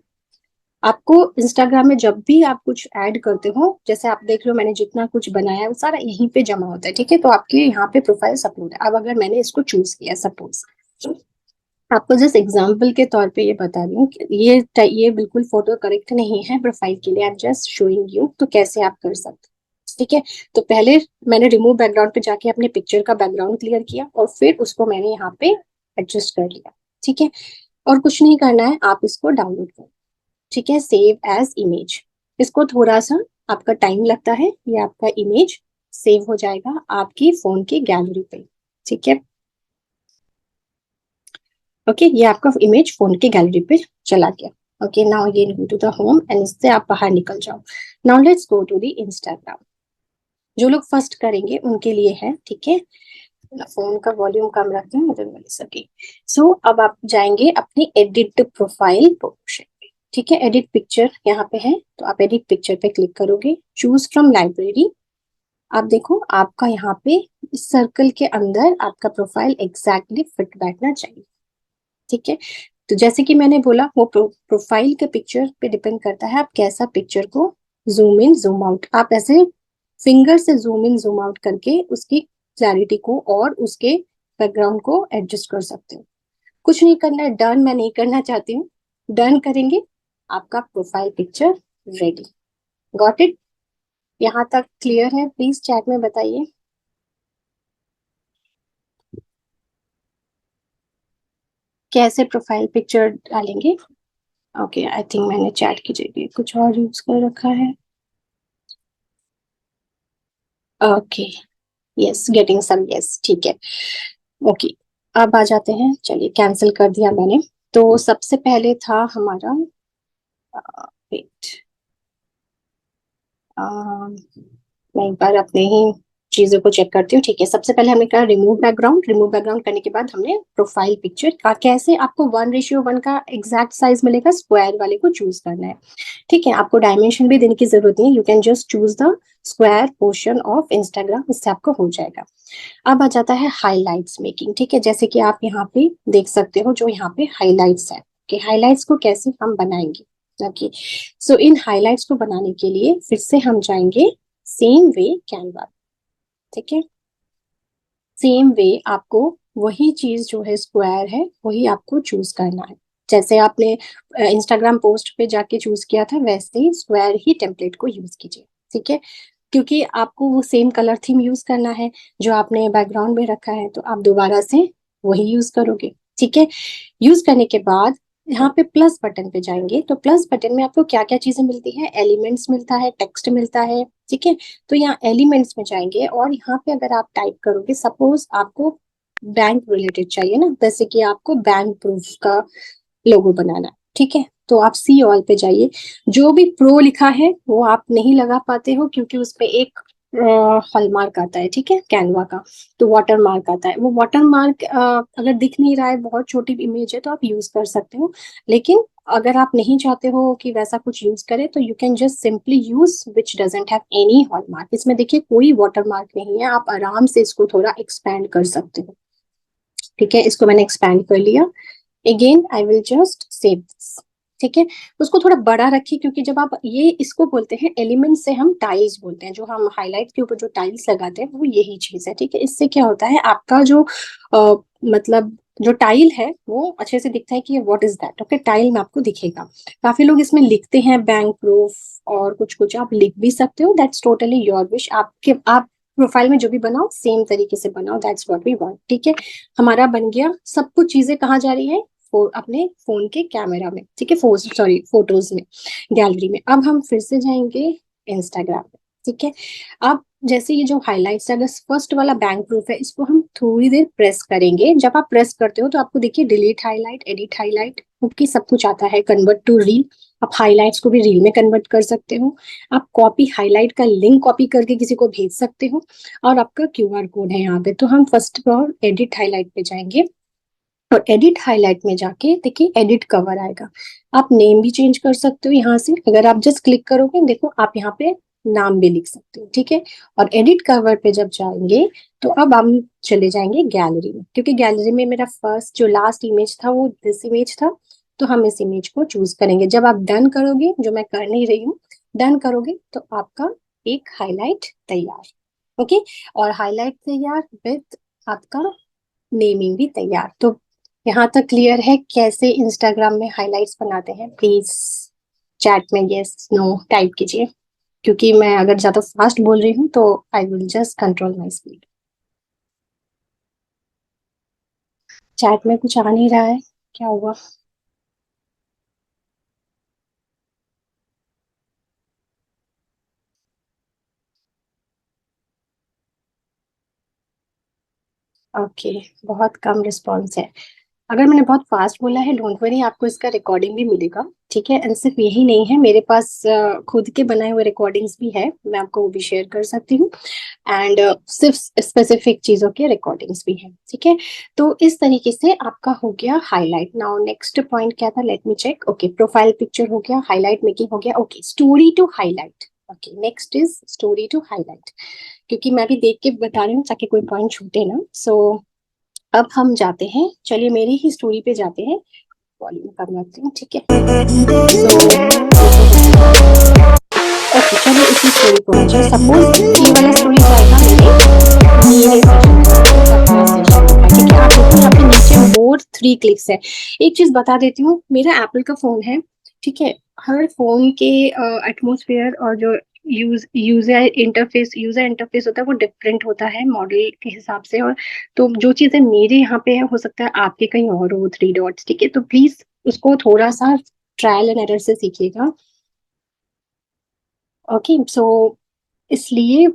आपको इंस्टाग्राम में जब भी आप कुछ ऐड करते हो, जैसे आप देख रहे हो मैंने जितना कुछ बनाया है वो सारा यहीं पे जमा होता है, ठीक है? तो आपके यहाँ पे प्रोफाइल अपलोड है। अब अगर मैंने इसको चूज किया, सपोज आपको जस्ट एग्जाम्पल के तौर पे ये बता रही हूँ कि ये बिल्कुल फोटो करेक्ट नहीं है प्रोफाइल के लिए, आई एम जस्ट शोइंग यू तो कैसे आप कर सकते, ठीक है? तो पहले मैंने रिमूव बैकग्राउंड पे जाके अपने पिक्चर का बैकग्राउंड क्लियर किया और फिर उसको मैंने यहाँ पे एडजस्ट कर लिया, ठीक है? और कुछ नहीं करना है, आप इसको डाउनलोड करो, ठीक है? सेव एज इमेज, इसको थोड़ा सा आपका टाइम लगता है, ये आपका इमेज सेव हो जाएगा आपकी फोन की गैलरी पे, ठीक है? ओके, ये आपका इमेज फोन की गैलरी पे चला गया। Okay, now again go to the home and इससे आप बाहर निकल जाओ। Now let's go to the Instagram. जो लोग फर्स्ट करेंगे उनके लिए है, ठीक है। फोन का वॉल्यूम कम रखते हैं, मुझे मिल सके। सो अब आप जाएंगे अपनी एडिट प्रोफाइल पोर्शन पे, ठीक है। एडिट पिक्चर यहाँ पे है, तो आप एडिट पिक्चर पे क्लिक करोगे, चूज फ्रॉम लाइब्रेरी। आप देखो आपका यहाँ पे इस सर्कल के अंदर आपका प्रोफाइल एग्जैक्टली फिट बैठना चाहिए, ठीक है। तो जैसे कि मैंने बोला, वो प्रोफाइल के पिक्चर पे डिपेंड करता है आप कैसा पिक्चर को जूम इन जूम आउट, आप ऐसे फिंगर से जूम इन जूम आउट करके उसकी क्लैरिटी को और उसके बैकग्राउंड को एडजस्ट कर सकते हो। कुछ नहीं करना है, डन मैं नहीं करना चाहती हूँ। डन करेंगे, आपका profile picture ready. Got it? यहाँ तक क्लियर है? प्लीज चैट में बताइए कैसे प्रोफाइल पिक्चर डालेंगे। ओके, आई थिंक मैंने चैट की जगह कुछ और यूज कर रखा है। Okay, yes, getting some, yes, ठीक है। ओके, अब आ जाते हैं, चलिए कैंसिल कर दिया मैंने। तो सबसे पहले था हमारा, वेट, मैं एक बार अपने ही चीजों को चेक करती हूँ, ठीक है। सबसे पहले हमने कहा रिमूव बैकग्राउंड। रिमूव बैकग्राउंड करने के बाद हमने प्रोफाइल पिक्चर का कैसे आपको 1:1 का एग्जैक्ट साइज मिलेगा, स्क्वायर वाले को चूज करना है, ठीक है। आपको डायमेंशन भी देने की जरूरत नहीं है, you can just choose the square portion of Instagram, इससे आपको हो जाएगा। अब आ जाता है हाईलाइट्स मेकिंग, ठीक है। जैसे कि आप यहाँ पे देख सकते हो, जो यहाँ पे हाईलाइट्स है, कि हाईलाइट्स को कैसे हम बनाएंगे। ओके, सो इन हाईलाइट्स को बनाने के लिए फिर से हम जाएंगे सेम वे कैनवा, ठीक है। सेम वे आपको वही चीज जो है स्क्वायर है वही आपको चूज करना है। जैसे आपने इंस्टाग्राम पोस्ट पे जाके चूज किया था, वैसे ही स्क्वायर ही टेम्पलेट को यूज कीजिए, ठीक है। क्योंकि आपको वो सेम कलर थीम यूज करना है जो आपने बैकग्राउंड में रखा है, तो आप दोबारा से वही यूज करोगे, ठीक है। यूज करने के बाद यहाँ पे प्लस बटन पे जाएंगे, तो प्लस बटन में आपको क्या क्या चीजें मिलती है, एलिमेंट्स मिलता है, टेक्स्ट मिलता है, ठीक है। तो यहाँ एलिमेंट्स में जाएंगे और यहाँ पे अगर आप टाइप करोगे, सपोज आपको बैंक रिलेटेड चाहिए ना, जैसे कि आपको बैंक प्रूफ का लोगो बनाना है, ठीक है। तो आप सी ऑल पे जाइए। जो भी प्रो लिखा है वो आप नहीं लगा पाते हो, क्योंकि उसपे एक हॉलमार्क आता है, ठीक है, कैनवा का। तो वाटर मार्क आता है, वो वाटर मार्क अगर दिख नहीं रहा है, बहुत छोटी इमेज है, तो आप यूज कर सकते हो। लेकिन अगर आप नहीं चाहते हो कि वैसा कुछ यूज करे, तो you can just simply use which doesn't have any hallmark. इसमें देखिए कोई वाटर मार्क नहीं है, आप आराम से इसको थोड़ा एक्सपैंड कर सकते हो, ठीक है। इसको मैंने एक्सपैंड कर लिया। Again I will just save this, ठीक है। उसको थोड़ा बड़ा रखिए, क्योंकि जब आप ये इसको बोलते हैं एलिमेंट, से हम टाइल्स बोलते हैं, जो हम हाईलाइट के ऊपर जो टाइल्स लगाते हैं वो यही चीज है, ठीक है। इससे क्या होता है, आपका जो मतलब जो टाइल है वो अच्छे से दिखता है कि what is that, okay. Tile में आपको दिखेगा। काफी लोग इसमें लिखते हैं बैंक प्रूफ और कुछ कुछ, आप लिख भी सकते हो, दैट्स टोटली योर विश। आपके आप प्रोफाइल में जो भी बनाओ सेम तरीके से बनाओ, दैट्स व्हाट वी वांट, ठीक है। हमारा बन गया। सब कुछ चीजें कहाँ जा रही है, अपने फोन के कैमरा में, ठीक है, सॉरी फोटोज में, गैलरी में। अब हम फिर से जाएंगे इंस्टाग्राम में, ठीक है। अब जैसे ये जो हाइलाइट्स है, अगर फर्स्ट वाला बैंक प्रूफ है, इसको हम थोड़ी देर प्रेस करेंगे। जब आप प्रेस करते हो तो आपको देखिए delete highlight, edit highlight, okay, सब कुछ आता है, कन्वर्ट टू रील। आप हाइलाइट्स को भी रील में कन्वर्ट कर सकते हो। आप कॉपी हाईलाइट का लिंक कॉपी करके किसी को भेज सकते हो। और आपका क्यूआर कोड है यहाँ पे। तो हम first of all edit highlight पे जाएंगे, और एडिट हाईलाइट में जाके देखिए एडिट कवर आएगा। आप नेम भी चेंज कर सकते हो यहाँ से, अगर आप जस्ट क्लिक करोगे, देखो आप यहाँ पे नाम भी लिख सकते हो, ठीक है। और एडिट कवर पे जब जाएंगे, तो अब हम चले जाएंगे गैलरी में, क्योंकि गैलरी में मेरा फर्स्ट जो लास्ट इमेज था वो दिस इमेज था। तो हम इस इमेज को चूज करेंगे। जब आप डन करोगे, जो मैं कर नहीं रही हूँ, डन करोगे तो आपका एक हाईलाइट तैयार, ओके। और हाईलाइट तैयार विथ आपका नेमिंग भी तैयार। तो यहाँ तक क्लियर है कैसे इंस्टाग्राम में हाइलाइट्स बनाते हैं? प्लीज चैट में यस नो टाइप कीजिए, क्योंकि मैं अगर ज्यादा फास्ट बोल रही हूँ तो आई will just control my speed. Chat में कुछ आ नहीं रहा है, क्या हुआ? ओके, बहुत कम रिस्पॉन्स है। अगर मैंने बहुत फास्ट बोला है डोंट वरी, आपको इसका रिकॉर्डिंग भी मिलेगा, ठीक है। एंड सिर्फ यही नहीं है, मेरे पास खुद के बनाए हुए रिकॉर्डिंग्स भी है, मैं आपको वो भी शेयर कर सकती हूँ। एंड सिर्फ स्पेसिफिक चीजों के रिकॉर्डिंग्स भी है, ठीक है। तो इस तरीके से आपका हो गया हाईलाइट। नाउ नेक्स्ट पॉइंट क्या था, let me check. Okay, profile picture हो गया, हाईलाइट मेकिंग हो गया। Okay, story to highlight. Okay, next is story to highlight, क्योंकि मैं भी देख के बता रही हूँ ताकि कोई पॉइंट छूटे ना। सो अब हम जाते हैं, चलिए मेरी ही स्टोरी पे जाते हैं। वॉल्यूम कम रखती हूँ, ठीक है। ओके, चलिए इसी स्टोरी को मुझे सपोज ये वाला स्टोरी जाएगा मेरे सेशन का, ठीक है। आप देखो यहाँ पे नीचे मोर 3 क्लिक्स है। एक चीज बता देती हूँ, मेरा एप्पल का फोन है, ठीक है। हर फोन के एटमोसफेयर और जो यूजर इंटरफेस होता है वो डिफरेंट होता है मॉडल के हिसाब से। और तो जो चीजें मेरे यहाँ पे है हो सकता है आपके कहीं और हो 3 डॉट्स, ठीक है। तो प्लीज उसको थोड़ा सा ट्रायल एंड एरर से सीखिएगा। ओके, सो इसलिए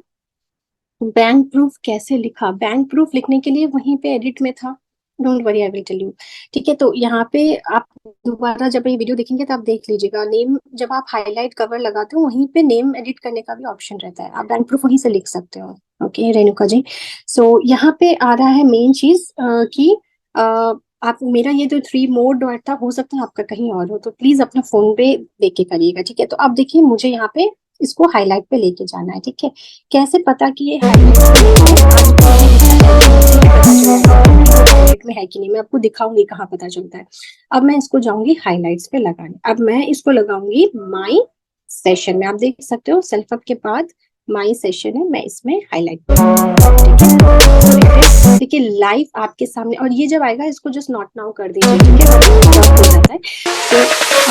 बैंक प्रूफ कैसे लिखा, बैंक प्रूफ लिखने के लिए वहीं पे एडिट में था। Don't worry, I will tell you, ठीक है। तो यहाँ पे आप दोबारा जब ये वीडियो देखेंगे तो आप देख लीजिएगा, नेम जब आप हाईलाइट कवर लगाते हो वहीं पे नेम एडिट करने का भी ऑप्शन रहता है, आप बैंक प्रूफ वहीं से लिख सकते हो। ओके रेणुका जी, सो यहाँ पे आ रहा है मेन चीज कि आप मेरा ये जो 3 मोर डॉट था, हो सकता है आपका कहीं और हो, तो प्लीज अपना फोन पे देख के करिएगा, ठीक है। तो अब देखिए मुझे यहाँ पे इसको हाईलाइट पे लेके जाना है, ठीक है। कैसे पता कि ये हाईलाइट में है कि नहीं, मैं आपको दिखाऊंगी कहाँ पता चलता है। अब मैं इसको जाऊंगी हाईलाइट्स पे लगाने, अब मैं इसको लगाऊंगी माई सेशन में। आप देख सकते हो सेल्फ अप के बाद माई सेशन है, मैं इसमें हाईलाइट, ठीक है। देखिए लाइव आपके सामने, और ये जब आएगा इसको जस्ट नॉट नाउ कर दीजिए, ठीक है। तो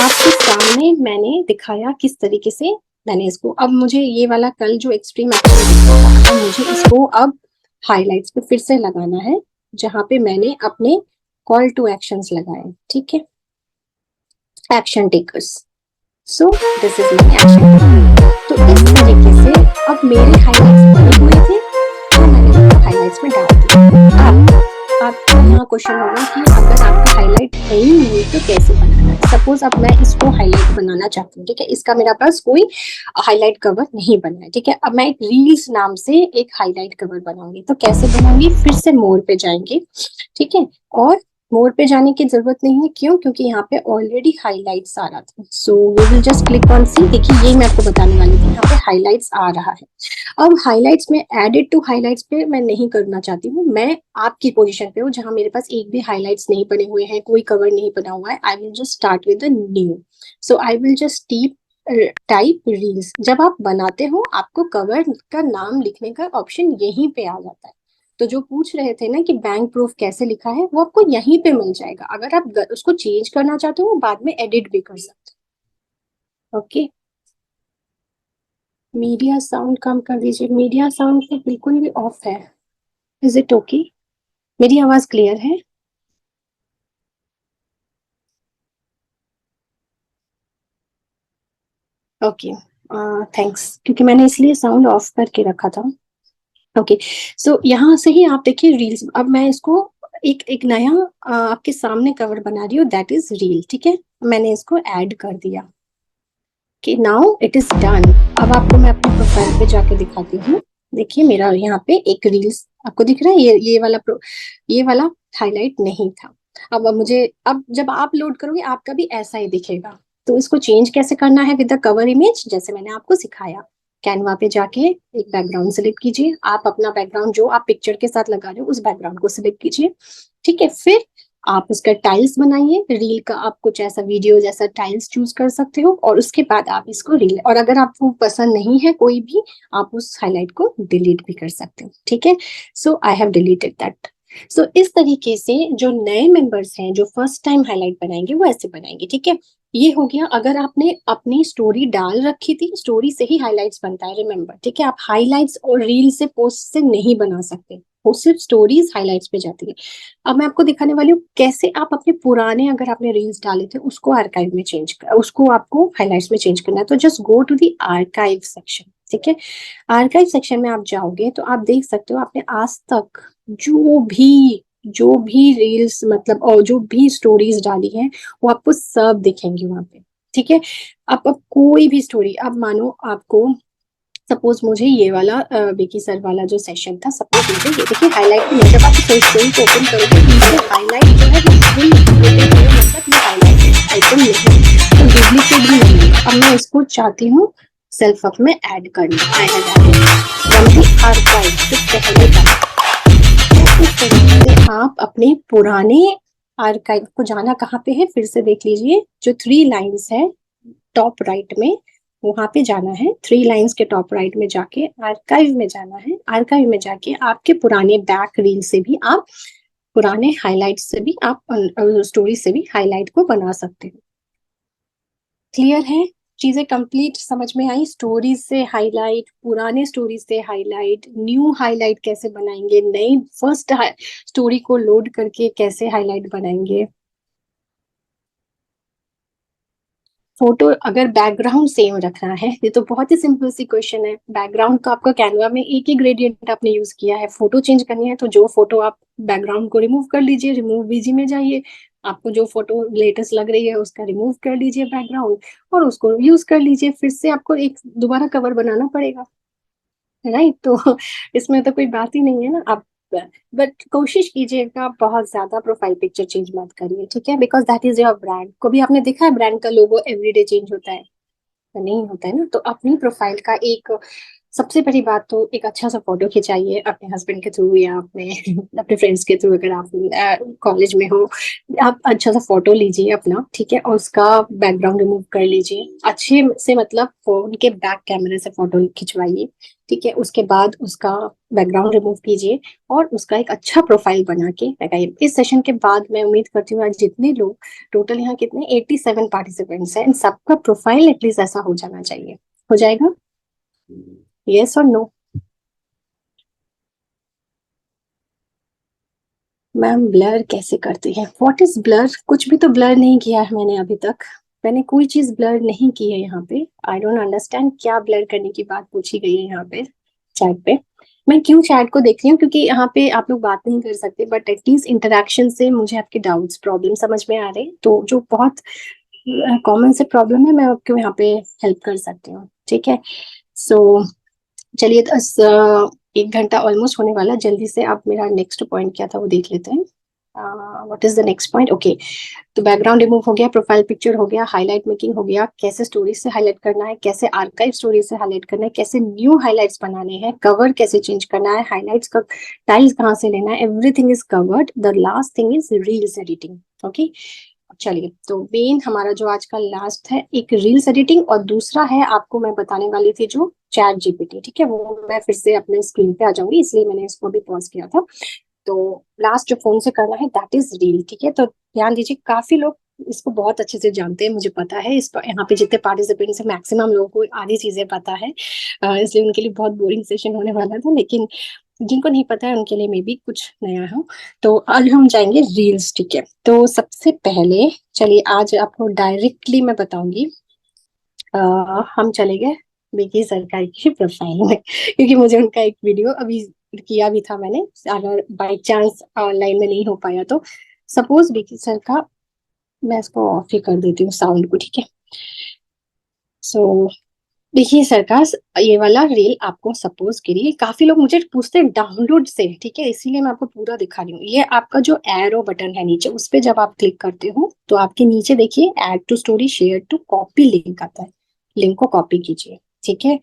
आपके सामने मैंने दिखाया किस तरीके से मैंने इसको, अब मुझे ये वाला कल जो एक्सट्रीम मुझे इसको अब हाईलाइट्स पे फिर से लगाना है, जहां पे मैंने अपने कॉल टू एक्शंस लगाए, ठीक है। Action takers, so this is my action. तो इस तरीके से अब मेरे हाईलाइट्स बने हुए थे, तो मैंने हाईलाइट्स में डाल दिया। आपको यहाँ क्वेश्चन होगा कि अगर आपका हाईलाइट है ही नहीं तो कैसे बनाना है। सपोज अब मैं इसको हाईलाइट बनाना चाहती हूँ, ठीक है। इसका मेरा पास कोई हाईलाइट कवर नहीं बना है, ठीक है। अब मैं एक रील्स नाम से एक हाईलाइट कवर बनाऊंगी, तो कैसे बनाऊंगी, फिर से मोर पे जाएंगे, ठीक है। और मोर पे जाने की जरूरत नहीं है, क्यों, क्योंकि यहाँ पे ऑलरेडी हाईलाइट्स आ रहा था। So we will just click on see, देखिए यही मैं आपको बताने वाली थी, यहाँ पे हाईलाइट्स आ रहा है। अब हाईलाइट्स में एडिट टू हाईलाइट्स पे मैं नहीं करना चाहती हूँ, मैं आपकी पोजीशन पे हूँ जहां मेरे पास एक भी हाईलाइट्स नहीं बने हुए हैं, कोई कवर नहीं बना हुआ है। I will just start with new, so I will just type reels. जब आप बनाते हो आपको कवर का नाम लिखने का ऑप्शन यहीं पे आ जाता है। तो जो पूछ रहे थे ना कि बैंक प्रूफ कैसे लिखा है, वो आपको यहीं पे मिल जाएगा। अगर आप उसको चेंज करना चाहते हो बाद में एडिट भी कर सकते हो। ओके, मीडिया साउंड कम कर दीजिए, मीडिया साउंड तो बिल्कुल भी ऑफ है। इज इट ओके, मेरी आवाज क्लियर है? ओके, थैंक्स, क्योंकि मैंने इसलिए साउंड ऑफ करके रखा था। ओके, सो यहाँ से ही आप देखिए रील्स, अब मैं इसको एक एक नया आपके सामने कवर बना रही हूँ, दैट इज रील, ठीक है। मैंने इसको ऐड कर दिया कि नाउ इट इज डन। अब आपको मैं अपने प्रोफाइल पे जाके दिखाती हूँ। देखिए मेरा यहाँ पे एक रील्स आपको दिख रहा है, ये वाला हाईलाइट नहीं था। अब मुझे, अब जब आप लोड करोगे आपका भी ऐसा ही दिखेगा। तो इसको चेंज कैसे करना है विद द कवर इमेज, जैसे मैंने आपको सिखाया। कैनवा पे जाके एक बैकग्राउंड सिलेक्ट कीजिए, आप अपना बैकग्राउंड जो आप पिक्चर के साथ लगा रहे हो उस बैकग्राउंड को सिलेक्ट कीजिए, ठीक है। फिर आप उसका टाइल्स बनाइए, रील का आप कुछ ऐसा वीडियो जैसा टाइल्स चूज कर सकते हो, और उसके बाद आप इसको रील, और अगर आपको पसंद नहीं है कोई भी, आप उस हाईलाइट को डिलीट भी कर सकते हो, ठीक है। So I have deleted that. सो इस तरीके से जो नए मेंबर्स हैं जो फर्स्ट टाइम हाईलाइट बनाएंगे वो ऐसे बनाएंगे, ठीक है। ये हो गया। अगर आपने अपनी स्टोरी डाल रखी थी, स्टोरी से ही हाईलाइट्स बनता है, रिमेंबर, ठीक है। आप हाईलाइट्स और रील से, पोस्ट से नहीं बना सकते, वो सिर्फ स्टोरीज हाईलाइट्स पे जाती है। अब मैं आपको दिखाने वाली हूँ कैसे आप अपने पुराने, अगर आपने रील्स डाले थे उसको आर्काइव में चेंज कर, उसको आपको हाईलाइट्स में चेंज करना है। तो just go to the archive section, ठीक है। आर्काइव सेक्शन में आप जाओगे तो आप देख सकते हो आपने आज तक जो भी जो भी रील्स मतलब और जो भी स्टोरीज डाली है वो आपको सब दिखेंगी वहां पे, ठीक है। अब कोई भी स्टोरी, अब मानो आपको, सपोज मुझे ये वाला विकी सर वाला जो सेशन था, सपोज मुझे ये देखिए हाईलाइट नहीं है, जब आप इस स्टोरी को ओपन करोगे नीचे हाईलाइट जो है वो फुल रोटेट हो, मतलब ये हाईलाइट आइटम नहीं है, तो डुप्लीकेट भी नहीं है। अब मैं इसको चाहती हूँ सेल्फ अप में ऐड करना, I have added from the archive, जो पहले का। इस तरीके से आप अपने पुराने आर्काइव को जाना कहाँ पे है, फिर से देख लीजिए, जो 3 लाइन्स है टॉप राइट में, वहां पे जाना है। 3 लाइन्स के टॉप राइट में जाके आर्काइव में जाना है। आर्काइव में जाके आपके पुराने बैक रील से भी आप, पुराने हाईलाइट से भी आप, स्टोरी से भी हाईलाइट को बना सकते हो। क्लियर है? चीजें कंप्लीट समझ में आई? स्टोरीज से हाईलाइट, पुराने स्टोरीज से हाईलाइट, न्यू हाईलाइट कैसे बनाएंगे, नई फर्स्ट स्टोरी को लोड करके कैसे हाईलाइट बनाएंगे। फोटो अगर बैकग्राउंड सेम रखना है, ये तो बहुत ही सिंपल सी क्वेश्चन है। बैकग्राउंड का आपका कैनवा में एक ही ग्रेडियंट आपने यूज किया है, फोटो चेंज करनी है तो जो फोटो आप बैकग्राउंड को रिमूव कर लीजिए, रिमूव बीजी में जाइए, आपको जो फोटो लेटेस्ट लग रही है उसका रिमूव कर लीजिए बैकग्राउंड, और उसको यूज कर लीजिए। फिर से आपको एक दोबारा कवर बनाना पड़ेगा, राइट? तो इसमें तो कोई बात ही नहीं है ना। आप बट कोशिश कीजिएगा बहुत ज्यादा प्रोफाइल पिक्चर चेंज मत करिए, ठीक है, because that is your brand. कभी आपने देखा है ब्रांड का लोगो एवरीडे चेंज होता है? तो नहीं होता है ना। तो अपनी प्रोफाइल का एक सबसे बड़ी बात तो एक अच्छा सा फोटो खिंचाइए अपने हस्बैंड के थ्रू या अपने अपने फ्रेंड्स के थ्रू, अगर आप कॉलेज में हो, आप अच्छा सा फोटो लीजिए अपना, ठीक है, और उसका बैकग्राउंड रिमूव कर लीजिए अच्छे से, मतलब फोन के बैक कैमरे से फोटो खिंचवाइए, ठीक है। उसके बाद उसका बैकग्राउंड रिमूव कीजिए और उसका एक अच्छा प्रोफाइल बना के लगाइए। इस सेशन के बाद मैं उम्मीद करती हूँ आज जितने लोग, टोटल यहाँ कितने 87 पार्टिसिपेंट्स हैं, इन सबका प्रोफाइल एटलीस्ट ऐसा हो जाना चाहिए। हो जाएगा? यस और नो? मैम ब्लर कैसे करती है? What is blur? कुछ भी तो ब्लर नहीं किया है मैंने अभी तक। मैंने कोई चीज ब्लर नहीं की है यहाँ पे। आई डोंट अंडरस्टैंड क्या ब्लर करने की बात पूछी गई है यहाँ पे चैट पे। मैं क्यों चैट को देख रही हूँ? क्योंकि यहाँ पे आप लोग बात नहीं कर सकते, बट एटलीस्ट इंटरेक्शन से मुझे आपके डाउट्स प्रॉब्लम समझ में आ रहे हैं, तो जो बहुत कॉमन से प्रॉब्लम है मैं आपको यहाँ पे हेल्प कर सकती हूँ, ठीक है। सो चलिए, तो 1 घंटा ऑलमोस्ट होने वाला, जल्दी से आप मेरा नेक्स्ट पॉइंट क्या था वो देख लेते हैं। What is the next point? Okay, तो बैकग्राउंड रिमूव हो गया, प्रोफाइल पिक्चर हो गया, हाईलाइट मेकिंग हो गया, कैसे स्टोरी से हाईलाइट करना है, कैसे आर्काइव स्टोरी से हाईलाइट करना है, कैसे न्यू हाईलाइट्स बनाने हैं, कवर कैसे चेंज करना है, हाईलाइट्स का टाइल्स कहाँ से लेना है, everything is covered. The last thing is reels editing. Okay, चलिए, तो मेन हमारा जो आज का लास्ट है, एक रील्स एडिटिंग, और दूसरा है आपको मैं बताने वाली थी जो चैट जीपीटी, ठीक है, वो मैं फिर से अपने स्क्रीन पे आ जाऊंगी, इसलिए मैंने इसको भी पॉज किया था। तो लास्ट जो फोन से करना है दैट इज रील, ठीक है। तो ध्यान दीजिए, काफी लोग इसको बहुत अच्छे से जानते हैं, मुझे पता है। इस पर यहाँ पे जितने पार्टिसिपेंट्स हैं मैक्सिमम लोगों को आधी चीजें पता है, इसलिए उनके लिए बहुत बोरिंग सेशन होने वाला था, लेकिन जिनको नहीं पता है उनके लिए मे भी कुछ नया हो। तो आज हम जाएंगे रील्स, ठीक है। तो सबसे पहले चलिए आज आपको डायरेक्टली मैं बताऊंगी, हम चले गए विकी सरकार की प्रोफाइल में, क्योंकि मुझे उनका एक वीडियो अभी किया भी था मैंने, अगर बाई चांस ऑनलाइन में नहीं हो पाया तो। सपोज विकी सर का, मैं इसको ऑफ ही कर देती हूँ साउंड को, ठीक है। सो देखिए सरकार, ये वाला रील आपको सपोज करिए, काफी लोग मुझे पूछते हैं डाउनलोड से, ठीक है, इसीलिए मैं आपको पूरा दिखा रही हूँ। ये आपका जो एरो बटन है नीचे, उस पे जब आप क्लिक करते हो तो आपके नीचे देखिए add to story, share to copy link आता है। लिंक को कॉपी कीजिए, ठीक है।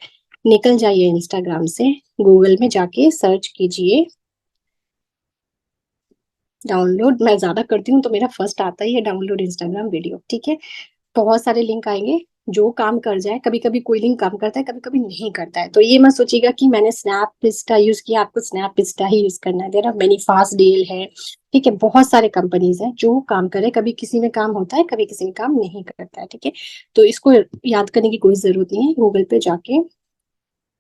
निकल जाइए इंस्टाग्राम से, गूगल में जाके सर्च कीजिए डाउनलोड। मैं ज्यादा करती हूँ तो मेरा फर्स्ट आता ही है डाउनलोड इंस्टाग्राम वीडियो, ठीक है। बहुत सारे लिंक आएंगे, जो काम कर जाए। कभी कभी कोई लिंक काम करता है, कभी कभी नहीं करता है, तो ये मत सोचिएगा कि मैंने स्नैप इंस्टा यूज किया, आपको स्नैप इंस्टा ही यूज करना है। There are many, fast deal है, ठीक है, बहुत सारे कंपनीज हैं जो काम करे। कभी किसी में काम होता है, कभी किसी में काम नहीं करता है, ठीक है। तो इसको याद करने की कोई जरूरत नहीं है। गूगल पे जाके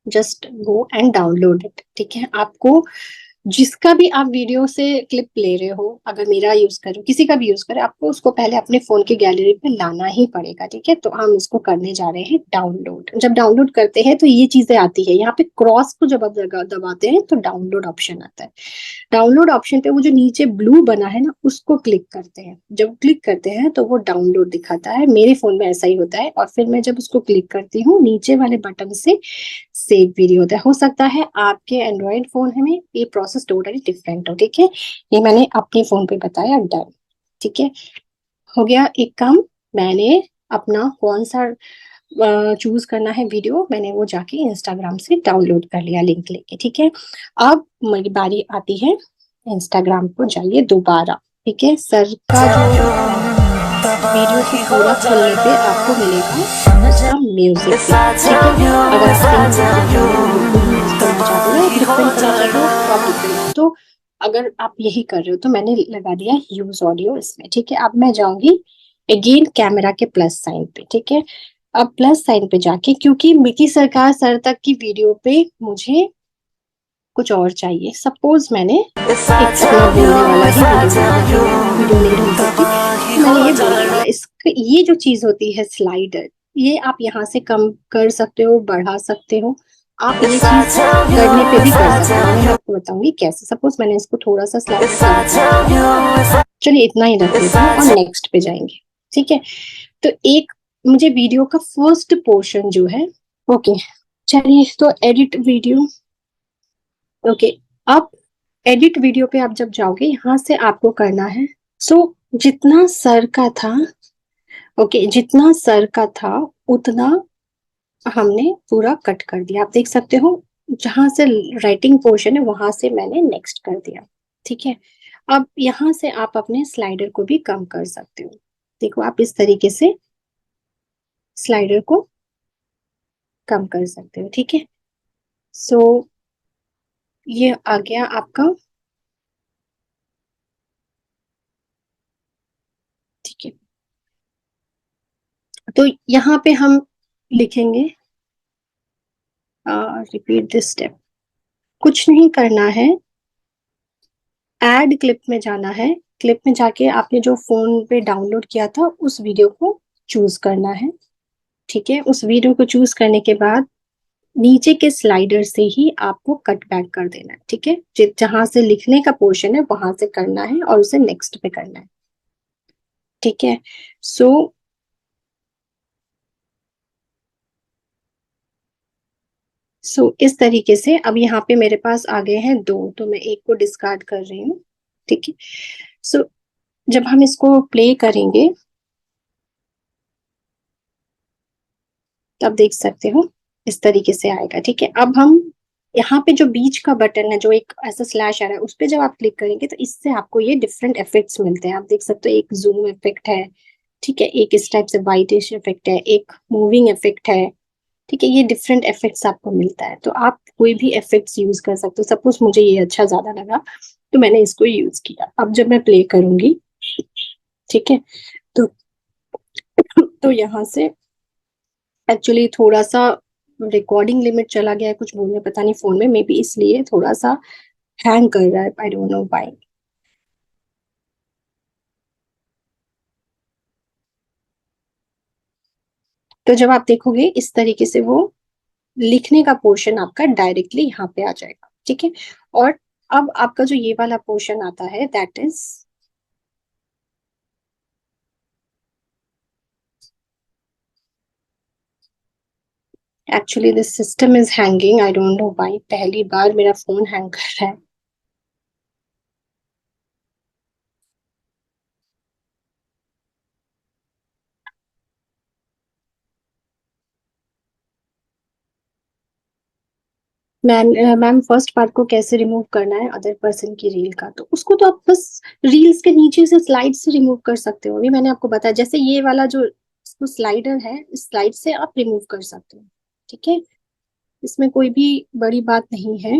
just go and download it, ठीक है। आपको जिसका भी आप वीडियो से क्लिप ले रहे हो, अगर मेरा यूज करो, किसी का भी यूज करे, आपको उसको पहले अपने फोन की गैलरी पे लाना ही पड़ेगा। ठीक है, तो हम इसको करने जा रहे हैं डाउनलोड। जब डाउनलोड करते हैं तो ये चीजें आती है, यहाँ पे क्रॉस को जब आप दबाते हैं तो डाउनलोड ऑप्शन आता है। डाउनलोड ऑप्शन पे वो जो नीचे ब्लू बना है ना, उसको क्लिक करते हैं। जब क्लिक करते हैं तो वो डाउनलोड दिखाता है, मेरे फोन में ऐसा ही होता है। और फिर मैं जब उसको क्लिक करती हूँ, नीचे वाले बटन से सेव वीडियो होता है। हो सकता है आपके एंड्रॉइड फोन में ये प्रोसेस टोटली डिफरेंट हो। ठीक है, ये मैंने अपने फोन पे बताया, डन। ठीक है, हो गया एक काम। मैंने अपना कौन सा चूज करना है वीडियो, मैंने वो जाके इंस्टाग्राम से डाउनलोड कर लिया लिंक लेके। ठीक है, अब मेरी बारी आती है इंस्टाग्राम को जाइए दोबारा। ठीक है, सर का जो वीडियो को पूरा खोलने पे आपको मिलेगा उसका म्यूजिक भी। ठीक है, अगर आप इन म्यूजिक में बिल्कुल भी यूज करना चाहते हो, डिफरेंट करना चाहते हो तो आप डिफरेंट, तो अगर आप यही कर रहे हो तो मैंने लगा दिया यूज ऑडियो इसमें। ठीक है, अब मैं जाऊंगी अगेन कैमरा के प्लस साइन पे। ठीक है, अब प्लस साइन पे जाके, क्योंकि मिकी सरकार सर तक की वीडियो पे मुझे कुछ और चाहिए। सपोज मैंने एक अपना बोलने वाला ही वीडियो बनाया, वीडियो नहीं ढूंढ सकती तो मैंने ये बोलने वाला, इसका ये जो चीज होती है स्लाइडर, ये आप यहाँ से कम कर सकते हो, बढ़ा सकते हो। आप ये चीज करने पे भी कर सकते हो, मैं आपको बताऊंगी कैसे। सपोज मैंने इसको थोड़ा सा स्लाइड कम किया, चलिए इतना ही रख लेते हैं और नेक्स्ट पे जाएंगे। ठीक है, तो एक मुझे वीडियो का फर्स्ट पोर्शन जो है, ओके चलिए, तो एडिट वीडियो। ओके, अब एडिट वीडियो पे आप जब जाओगे, यहाँ से आपको करना है, सो जितना सर का था, ओके जितना सर का था उतना हमने पूरा कट कर दिया। आप देख सकते हो जहां से राइटिंग पोर्शन है वहां से मैंने नेक्स्ट कर दिया। ठीक है, अब यहाँ से आप अपने स्लाइडर को भी कम कर सकते हो। देखो आप इस तरीके से स्लाइडर को कम कर सकते हो। ठीक है, सो ये आ गया आपका। ठीक है, तो यहाँ पे हम लिखेंगे रिपीट दिस स्टेप। कुछ नहीं करना है, ऐड क्लिप में जाना है। क्लिप में जाके आपने जो फोन पे डाउनलोड किया था उस वीडियो को चूज करना है। ठीक है, उस वीडियो को चूज करने के बाद नीचे के स्लाइडर से ही आपको कट बैक कर देना है। ठीक है, जहां से लिखने का पोर्शन है वहां से करना है और उसे नेक्स्ट पे करना है। ठीक है, सो इस तरीके से अब यहाँ पे मेरे पास आ गए हैं दो, तो मैं एक को डिस्कार्ड कर रही हूँ। ठीक है, सो जब हम इसको प्ले करेंगे तब देख सकते हो इस तरीके से आएगा। ठीक है, अब हम यहाँ पे जो बीच का बटन है, जो एक ऐसा स्लैश आ रहा है, उस पे जब आप क्लिक करेंगे तो इससे आपको ये डिफरेंट इफेक्ट्स मिलते हैं। आप देख सकते हो एक जूम इफेक्ट है, ठीक है, एक इस टाइप से वाइटिश इफेक्ट है, एक मूविंग इफेक्ट है। ठीक है, ये डिफरेंट इफेक्ट्स आपको मिलता है, तो आप कोई भी इफेक्ट्स यूज कर सकते हो। सपोज मुझे ये अच्छा ज्यादा लगा तो मैंने इसको यूज किया। अब जब मैं प्ले करूंगी, ठीक है, तो यहाँ से एक्चुअली थोड़ा सा रिकॉर्डिंग लिमिट चला गया है, कुछ बोलने पता नहीं फोन में, मे बी इसलिए थोड़ा सा हैंग कर रहा है, आई डोंट नो व्हाई। तो जब आप देखोगे इस तरीके से वो लिखने का पोर्शन आपका डायरेक्टली यहाँ पे आ जाएगा। ठीक है, और अब आपका जो ये वाला पोर्शन आता है that is, actually this system is hanging, I don't know why, पहली बार मेरा फोन हैंग कर रहा है। मैम मैम फर्स्ट पार्ट को कैसे रिमूव करना है अदर पर्सन की रील का, तो उसको तो आप बस रील्स के नीचे से स्लाइड से रिमूव कर सकते हो। अभी मैंने आपको बताया, जैसे ये वाला जो इसको स्लाइडर है, इस स्लाइड से आप रिमूव कर सकते हो। ठीक है, इसमें कोई भी बड़ी बात नहीं है।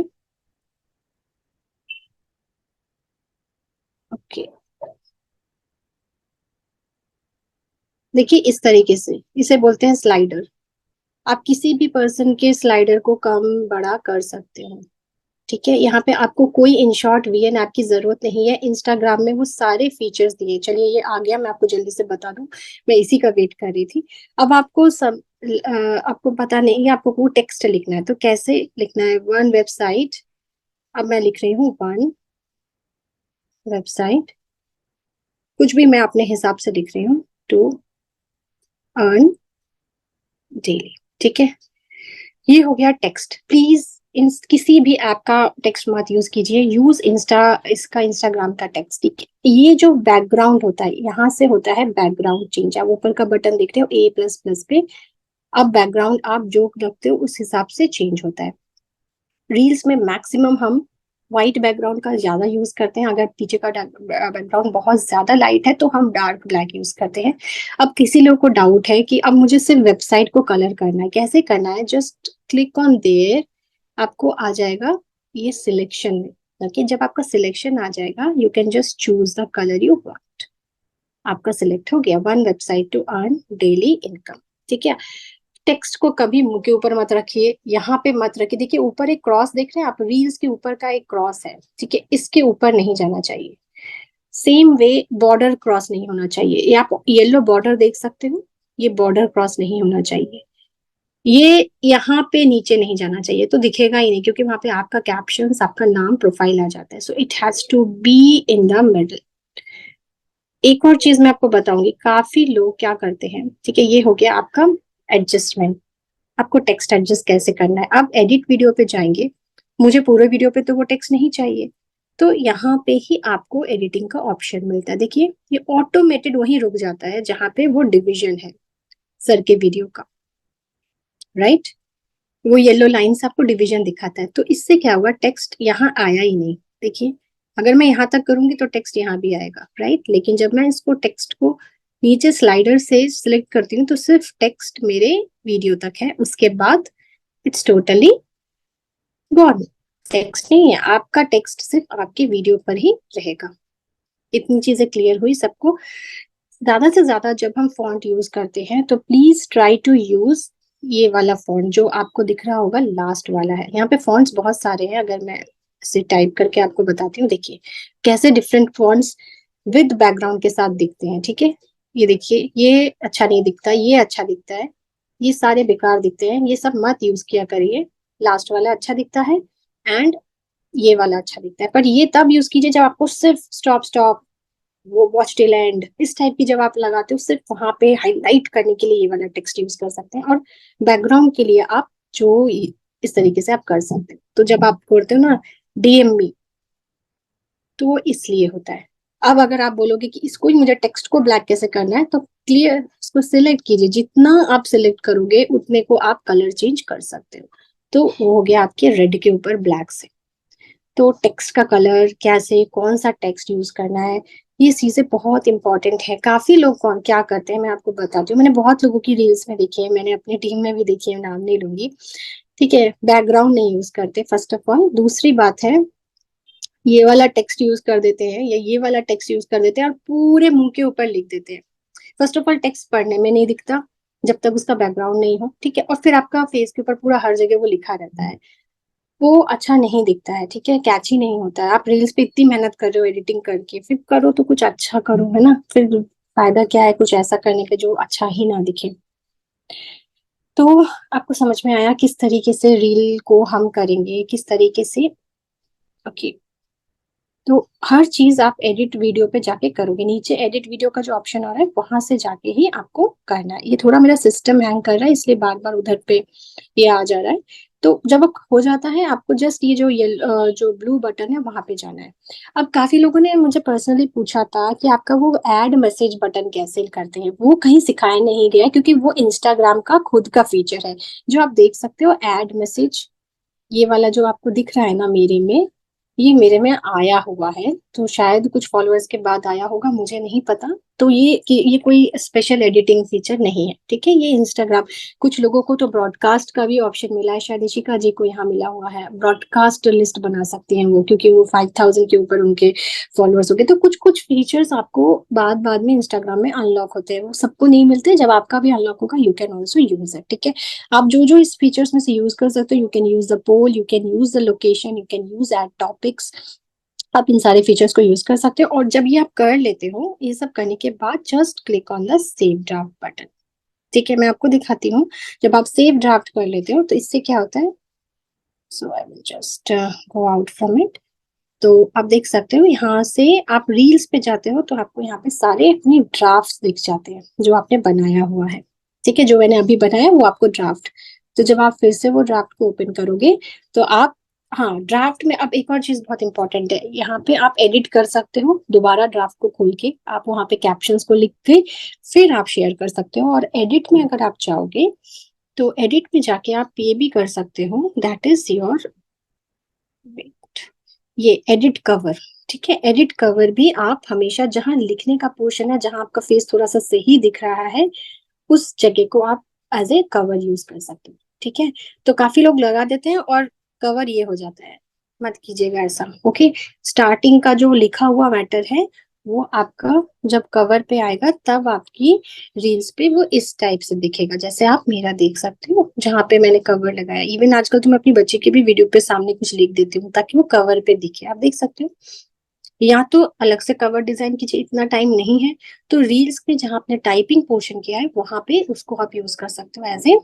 ओके, देखिए इस तरीके से इसे बोलते हैं स्लाइडर। आप किसी भी पर्सन के स्लाइडर को कम बड़ा कर सकते हो। ठीक है, यहाँ पे आपको कोई इन शॉर्ट वीएन ऐप की जरूरत नहीं है। इंस्टाग्राम में वो सारे फीचर्स दिए। चलिए ये आ गया, मैं आपको जल्दी से बता दूं, मैं इसी का वेट कर रही थी। अब आपको सब आपको पता नहीं है, आपको वो टेक्स्ट लिखना है, तो कैसे लिखना है? वन वेबसाइट, अब मैं लिख रही हूँ वन वेबसाइट, कुछ भी मैं अपने हिसाब से लिख रही हूँ, टू अर्न डेली। ठीक है, ये हो गया टेक्स्ट। प्लीज इन किसी भी ऐप का टेक्स्ट मत यूज कीजिए, यूज इसका इंस्टाग्राम का टेक्स्ट। ठीक है, ये जो बैकग्राउंड होता है, यहाँ से होता है बैकग्राउंड चेंज। आप ऊपर का बटन देख रहे हो ए प्लस प्लस पे, अब बैकग्राउंड आप जो रखते हो उस हिसाब से चेंज होता है। रील्स में मैक्सिमम हम व्हाइट बैकग्राउंड का ज्यादा यूज करते हैं। अगर पीछे का बैकग्राउंड बहुत ज्यादा लाइट है तो हम डार्क ब्लैक यूज करते हैं। अब किसी लोग को डाउट है कि अब मुझे सिर्फ वेबसाइट को कलर करना है, कैसे करना है? जस्ट क्लिक ऑन देयर, आपको आ जाएगा ये सिलेक्शन में। ओके, जब आपका सिलेक्शन आ जाएगा, you can just choose the colour you want. आपका सिलेक्ट हो गया, one website to earn daily income. ठीक है, टेक्स्ट को कभी मुंह के ऊपर मत रखिए, यहाँ पे मत रखिए। देखिए ऊपर एक क्रॉस देख रहे हैं आप, रील्स के ऊपर का एक क्रॉस है। ठीक है, इसके ऊपर नहीं जाना चाहिए। सेम वे बॉर्डर क्रॉस नहीं होना चाहिए। ये आप येलो बॉर्डर देख सकते हो, ये बॉर्डर क्रॉस नहीं होना चाहिए। ये यहाँ पे नीचे नहीं जाना चाहिए, तो दिखेगा ही नहीं, क्योंकि वहां पे आपका कैप्शन, आपका नाम, प्रोफाइल आ जाता है। So it has to be in the middle. एक और चीज मैं आपको बताऊंगी, काफी लोग क्या करते हैं। ठीक है, ये हो गया आपका एडजस्टमेंट। आपको टेक्स्ट एडजस्ट कैसे करना है? आप एडिट वीडियो पे जाएंगे, मुझे पूरे वीडियो पे तो वो टेक्स्ट नहीं चाहिए, तो यहाँ पे ही आपको एडिटिंग का ऑप्शन मिलता है। देखिए ये ऑटोमेटेड वहीं रुक जाता है जहां पे वो डिवीजन है सर के वीडियो का, राइट? वो येलो लाइन से आपको डिवीजन दिखाता है। तो इससे क्या हुआ, टेक्स्ट यहाँ आया ही नहीं। देखिए अगर मैं यहाँ तक करूंगी तो टेक्स्ट यहाँ भी आएगा, राइट? लेकिन जब मैं इसको टेक्स्ट को नीचे स्लाइडर से सिलेक्ट करती हूँ तो सिर्फ टेक्स्ट मेरे वीडियो तक है, उसके बाद इट्स टोटली गॉन। टेक्स्ट नहीं है, आपका टेक्स्ट सिर्फ आपके वीडियो पर ही रहेगा। इतनी चीजें क्लियर हुई सबको? ज्यादा से ज्यादा जब हम फॉन्ट यूज करते हैं तो प्लीज ट्राई टू यूज ये वाला फॉन्ट जो आपको दिख रहा होगा, लास्ट वाला है। यहाँ पे फॉन्ट्स बहुत सारे हैं, अगर मैं इसे टाइप करके आपको बताती हूँ, देखिए कैसे डिफरेंट फॉन्ट्स विद बैकग्राउंड के साथ दिखते हैं। ठीक है, ये देखिए, ये अच्छा नहीं दिखता, ये अच्छा दिखता है, ये सारे बेकार दिखते हैं, ये सब मत यूज किया करिए। लास्ट वाला अच्छा दिखता है एंड ये वाला अच्छा दिखता है, पर ये तब यूज कीजिए जब आपको सिर्फ स्टॉप स्टॉप, वो वॉच टिल एंड, इस टाइप की जब आप लगाते हो, सिर्फ वहां पे हाईलाइट करने के लिए ये वाला टेक्स्ट यूज कर सकते हैं। और बैकग्राउंड के लिए आप जो इस तरीके से आप कर सकते हो। तो जब आप करते हो ना डीएमवी, तो इसलिए होता है। अब अगर आप बोलोगे कि इसको ही मुझे टेक्स्ट को ब्लैक कैसे करना है, तो क्लियर इसको सिलेक्ट कीजिए, जितना आप सिलेक्ट करोगे उतने को आप कलर चेंज कर सकते हो। तो वो हो गया आपके रेड के ऊपर ब्लैक से। तो टेक्स्ट का कलर कैसे, कौन सा टेक्स्ट यूज करना है, ये चीजें बहुत इंपॉर्टेंट है। काफी लोग कौन क्या करते हैं मैं आपको बताती हूँ, मैंने बहुत लोगों की रील्स में देखी है, मैंने अपनी टीम में भी देखी है, नाम नहीं लूंगी। ठीक है, बैकग्राउंड नहीं यूज करते फर्स्ट ऑफ ऑल। दूसरी बात है, ये वाला टेक्स्ट यूज कर देते हैं या ये वाला टेक्स्ट यूज कर देते हैं और पूरे मुंह के ऊपर लिख देते हैं। फर्स्ट ऑफ ऑल टेक्स्ट पढ़ने में नहीं दिखता जब तक उसका बैकग्राउंड नहीं हो। ठीक है, और फिर आपका फेस के ऊपर पूरा हर जगह वो लिखा रहता है, वो अच्छा नहीं दिखता है। ठीक है, कैची नहीं होता है। आप रील्स पे इतनी मेहनत कर रहे हो एडिटिंग करके, फिर करो तो कुछ अच्छा करो, है ना? फिर फायदा क्या है कुछ ऐसा करने का जो अच्छा ही ना दिखे। तो आपको समझ में आया किस तरीके से रील को हम करेंगे, किस तरीके से? ओके, तो हर चीज आप एडिट वीडियो पे जाके करोगे, नीचे एडिट वीडियो का जो ऑप्शन आ रहा है वहां से जाके ही आपको करना है। ये थोड़ा मेरा सिस्टम हैंग कर रहा है इसलिए बार बार उधर पे ये आ जा रहा है। तो जब हो जाता है आपको जस्ट ये जो ब्लू बटन है वहां पे जाना है। अब काफी लोगों ने मुझे पर्सनली पूछा था कि आपका वो ऐड मैसेज बटन कैसे करते हैं, वो कहीं सिखाया नहीं गया, क्योंकि वो इंस्टाग्राम का खुद का फीचर है। जो आप देख सकते हो ऐड मैसेज, ये वाला जो आपको दिख रहा है ना मेरे में, ये मेरे में आया हुआ है, तो शायद कुछ फॉलोअर्स के बाद आया होगा, मुझे नहीं पता। तो ये कोई स्पेशल एडिटिंग फीचर नहीं है, ठीक है। ये इंस्टाग्राम, कुछ लोगों को तो ब्रॉडकास्ट का भी ऑप्शन मिला है, शायद इशिका जी को यहाँ मिला हुआ है, ब्रॉडकास्ट लिस्ट बना सकती हैं वो, क्योंकि वो 5000 के ऊपर उनके फॉलोअर्स हो गए। तो कुछ कुछ फीचर्स आपको बाद बाद में इंस्टाग्राम में अनलॉक होते हैं, वो सबको नहीं मिलते। जब आपका भी अनलॉक होगा you can also use it, ठीक है। आप जो जो इस फीचर्स में से यूज कर सकते हो, you can use the poll, you can use the location, you can use add topics, आप इन सारे फीचर्स को यूज कर सकते हो। और जब ये आप कर लेते हो, ये सब करने के बाद just click on the save draft button, ठीक है। मैं आपको दिखाती हूँ, जब आप सेव ड्राफ्ट कर लेते हो तो इससे क्या होता है। So I will just go out from it. तो आप देख सकते हो यहाँ से आप रील्स पे जाते हो तो आपको यहाँ पे सारे अपने ड्राफ्ट्स दिख जाते हैं जो आपने बनाया हुआ है, ठीक है। जो मैंने अभी बनाया वो आपको ड्राफ्ट, तो जब आप फिर से वो ड्राफ्ट को ओपन करोगे तो आप, हाँ, ड्राफ्ट में अब एक और चीज बहुत इंपॉर्टेंट है, यहाँ पे आप एडिट कर सकते हो दोबारा ड्राफ्ट को खोल के, आप वहाँ पे कैप्शंस को लिख के फिर आप शेयर कर सकते हो। और एडिट में अगर आप चाहोगे तो एडिट में जाके आप ये भी कर सकते हो, दैट इज योर, ये एडिट कवर, ठीक है। एडिट कवर भी आप हमेशा जहां लिखने का पोर्शन है, जहां आपका फेस थोड़ा सा सही दिख रहा है, उस जगह को आप एज ए कवर यूज कर सकते हो, ठीक है। तो काफी लोग लगा देते हैं और कवर ये हो जाता है, मत कीजिएगा ऐसा, ओके। स्टार्टिंग का जो लिखा हुआ मैटर है वो आपका जब कवर पे आएगा तब आपकी रील्स पे वो इस टाइप से दिखेगा, जैसे आप मेरा देख सकते हो जहां पे मैंने कवर लगाया। इवन आजकल तो मैं अपनी बच्ची के भी वीडियो पे सामने कुछ लिख देती हूँ ताकि वो कवर पे दिखे, आप देख सकते हो। या तो अलग से कवर डिजाइन कीजिए, इतना टाइम नहीं है तो रील्स पे जहां आपने टाइपिंग पोर्शन किया है वहां पे उसको आप यूज कर सकते हो एज ए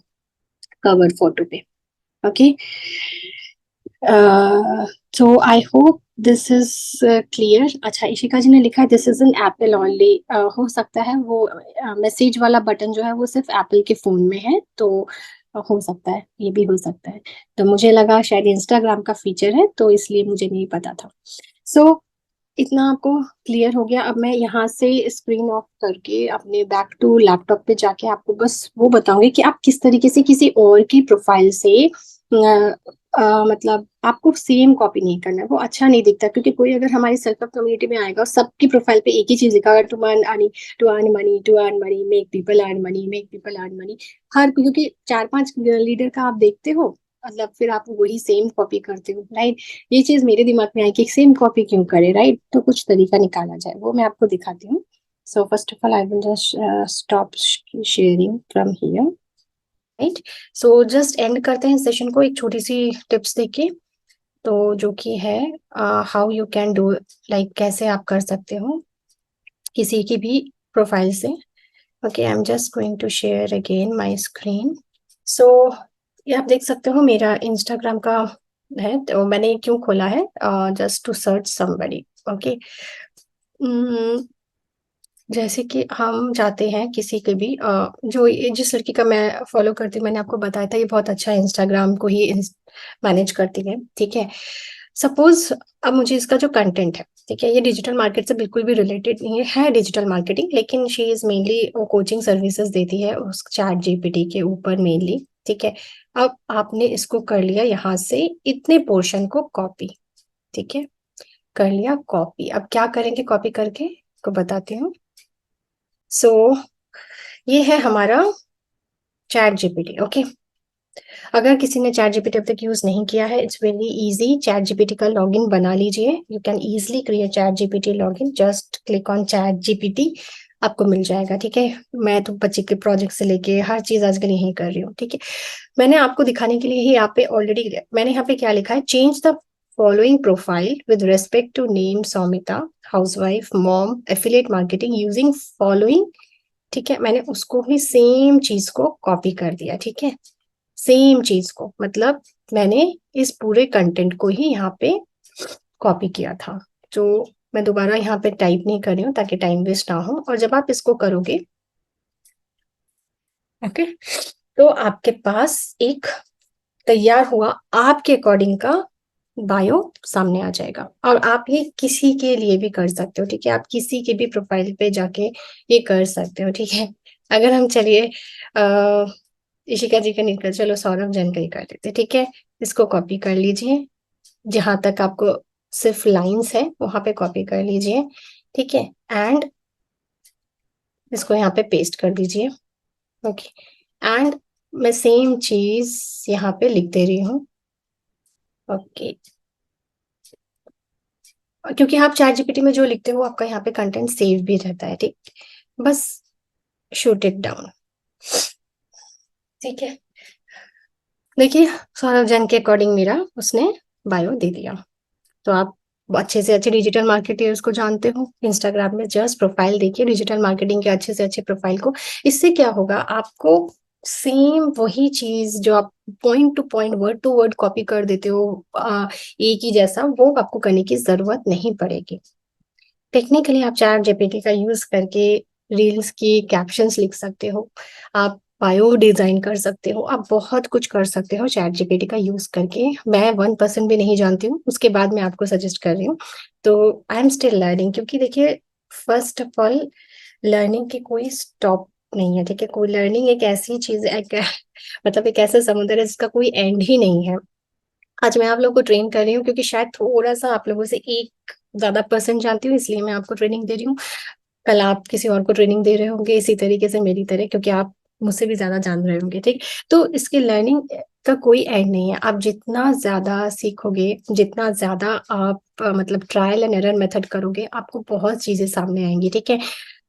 कवर फोटो पे, okay. So I hope this is clear. अच्छा, इशिका जी ने लिखा है this is an apple only, हो सकता है वो मैसेज वाला बटन जो है वो सिर्फ एप्पल के फोन में है, तो हो सकता है, ये भी हो सकता है। तो मुझे लगा शायद इंस्टाग्राम का फीचर है तो इसलिए मुझे नहीं पता था। सो इतना आपको क्लियर हो गया। अब मैं यहाँ से स्क्रीन ऑफ करके अपने बैक टू लैपटॉप पे जाके आपको बस वो बताऊंगी कि आप किस तरीके से किसी और की प्रोफाइल से मतलब आपको सेम कॉपी नहीं करना है, वो अच्छा नहीं दिखता। क्योंकि कोई अगर हमारी सेल्फ कम्युनिटी में आएगा और सबकी प्रोफाइल पे एक ही चीज लिखा है, to earn money, to earn money, to earn money, make people earn money, make people earn money, हर, क्योंकि 4-5 लीडर का आप देखते हो, मतलब फिर आप वही सेम कॉपी करते हो, राइट। ये चीज मेरे दिमाग में आई कि सेम कॉपी क्यों करे, राइट। तो कुछ तरीका निकाला जाए, वो मैं आपको दिखाती हूँ। So first of all I will just stop sharing from here, right. So just and करते हैं सेशन को एक छोटी सी टिप्स देके, तो जो कि है how you can do, like कैसे आप कर सकते हो किसी की भी प्रोफाइल से। Okay, I am just going to share again my screen. So ये आप देख सकते हो मेरा इंस्टाग्राम का है, तो मैंने क्यों खोला है, just to search somebody, okay. जैसे कि हम जाते हैं किसी के भी जो जिस लड़की का मैं फॉलो करती हूँ, मैंने आपको बताया था ये बहुत अच्छा इंस्टाग्राम को ही मैनेज करती है, ठीक है। सपोज अब मुझे इसका जो कंटेंट है, ठीक है, ये डिजिटल मार्केट से बिल्कुल भी रिलेटेड नहीं है डिजिटल मार्केटिंग, लेकिन शी इज मेनली वो कोचिंग सर्विसेज देती है उस चैट जीपीटी के ऊपर मेनली, ठीक है। अब आपने इसको कर लिया यहाँ से इतने पोर्शन को कॉपी, ठीक है, कर लिया कॉपी। अब क्या करेंगे कॉपी करके, को बताती हूँ। सो ये है हमारा चैट जीपीटी, ओके। अगर किसी ने चैट जीपीटी अब तक यूज नहीं किया है, it's very easy, chat GPT का लॉगिन बना लीजिए। You can easily create chat GPT login, just click on chat GPT, आपको मिल जाएगा, ठीक है। मैं तो बच्चे के प्रोजेक्ट से लेके हर चीज आजकल यही कर रही हूँ, ठीक है। मैंने आपको दिखाने के लिए ही यहाँ पे ऑलरेडी, मैंने यहाँ पे क्या लिखा है, change the following profile with respect to name Soumita, housewife, mom, affiliate marketing using following, ठीक है। मैंने उसको भी सेम चीज को कॉपी कर दिया, ठीक है, सेम चीज को, मतलब मैंने इस पूरे कंटेंट को ही यहाँ पे कॉपी किया था, जो मैं दोबारा यहाँ पे टाइप नहीं कर रही हूँ ताकि टाइम वेस्ट ना हो। और जब आप इसको करोगे, ओके, तो आपके पास एक तैयार हुआ आपके अकॉर्डिंग का बायो सामने आ जाएगा। और आप ये किसी के लिए भी कर सकते हो, ठीक है, आप किसी के भी प्रोफाइल पे जाके ये कर सकते हो, ठीक है। अगर हम चलिए इशिका जी का निकल, चलो सौरभ जैन का ही कर लेते, ठीक है। इसको कॉपी कर लीजिए जहां तक आपको सिर्फ लाइंस है वहां पे कॉपी कर लीजिए, ठीक है, एंड इसको यहाँ पे पेस्ट कर दीजिए। ओके, एंड मैं सेम चीज यहाँ पे लिख दे रही हूँ। ओके, क्योंकि आप चैट जीपीटी में जो लिखते हो आपका यहाँ पे कंटेंट सेव भी रहता है, ठीक, बस शूट इट डाउन, ठीक है। देखिए, सौरभ जैन के अकॉर्डिंग मेरा उसने बायो दे दिया। तो आप अच्छे से अच्छे डिजिटल मार्केटर्स को जानते हो, इंस्टाग्राम में जस्ट प्रोफाइल देखिए डिजिटल मार्केटिंग के अच्छे से अच्छे प्रोफाइल को। इससे क्या होगा, आपको सेम वही चीज जो आप point to point word to word copy कर देते हो एक ही जैसा, वो आपको करने की जरूरत नहीं पड़ेगी। टेक्निकली आप चैट जीपीटी का यूज करके रील्स की कैप्शंस लिख सकते हो, आप बायो डिजाइन कर सकते हो, आप बहुत कुछ कर सकते हो चैट जीपीटी का यूज करके। मैं 1% भी नहीं जानती हूँ, उसके बाद मैं आपको सजेस्ट कर रही हूँ। तो आई एम स्टिल लर्निंग, क्योंकि देखिए फर्स्ट ऑफ ऑल लर्निंग की कोई स्टॉप नहीं है, ठीक है। कोई लर्निंग एक ऐसी चीज है, मतलब एक ऐसा समुद्र है जिसका कोई एंड ही नहीं है। आज मैं आप लोगों को ट्रेन कर रही हूँ क्योंकि शायद थोड़ा सा आप लोगों से एक ज्यादा पर्सन जानती हूँ, इसलिए मैं आपको ट्रेनिंग दे रही हूँ। कल आप किसी और को ट्रेनिंग दे रहे होंगे इसी तरीके से मेरी तरह, क्योंकि आप मुझसे भी ज्यादा जान रहे होंगे, ठीक। तो इसकी लर्निंग का कोई एंड नहीं है। आप जितना ज्यादा सीखोगे, जितना ज्यादा आप मतलब ट्रायल एंड एरर मेथड करोगे, आपको बहुत चीजें सामने आएंगी, ठीक है।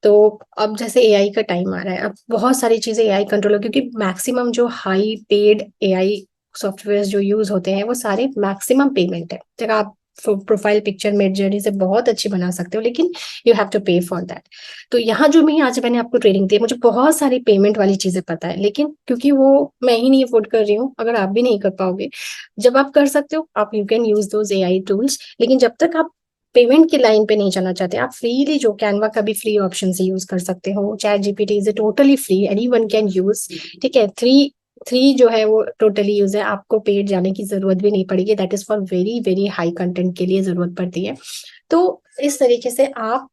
तो अब जैसे एआई का टाइम आ रहा है, अब बहुत सारी चीजें एआई कंट्रोल हो, क्योंकि मैक्सिमम जो हाई पेड एआई सॉफ्टवेयर जो यूज होते हैं वो सारे मैक्सिमम पेमेंट है। जगह आप प्रोफाइल पिक्चर मिड जर्नी से बहुत अच्छी बना सकते हो, लेकिन यू हैव टू पे फॉर दैट। तो यहाँ जो मैं आज मैंने आपको ट्रेनिंग दी है, मुझे बहुत सारी पेमेंट वाली चीजें पता है, लेकिन क्योंकि वो मैं ही नहीं अफोर्ड कर रही हूँ, अगर आप भी नहीं कर पाओगे, जब आप कर सकते हो आप you can use those AI tools. लेकिन जब तक आप पेमेंट की लाइन पे नहीं जाना चाहते, आप फ्रीली जो कैनवा का भी फ्री ऑप्शन से यूज कर सकते हो। Chat GPT is totally free, any one can use, ठीक है। थ्री थ्री जो है वो टोटली यूज है, आपको पेड जाने की जरूरत भी नहीं पड़ेगी, that is for very very high content के लिए जरूरत पड़ती है। तो इस तरीके से आप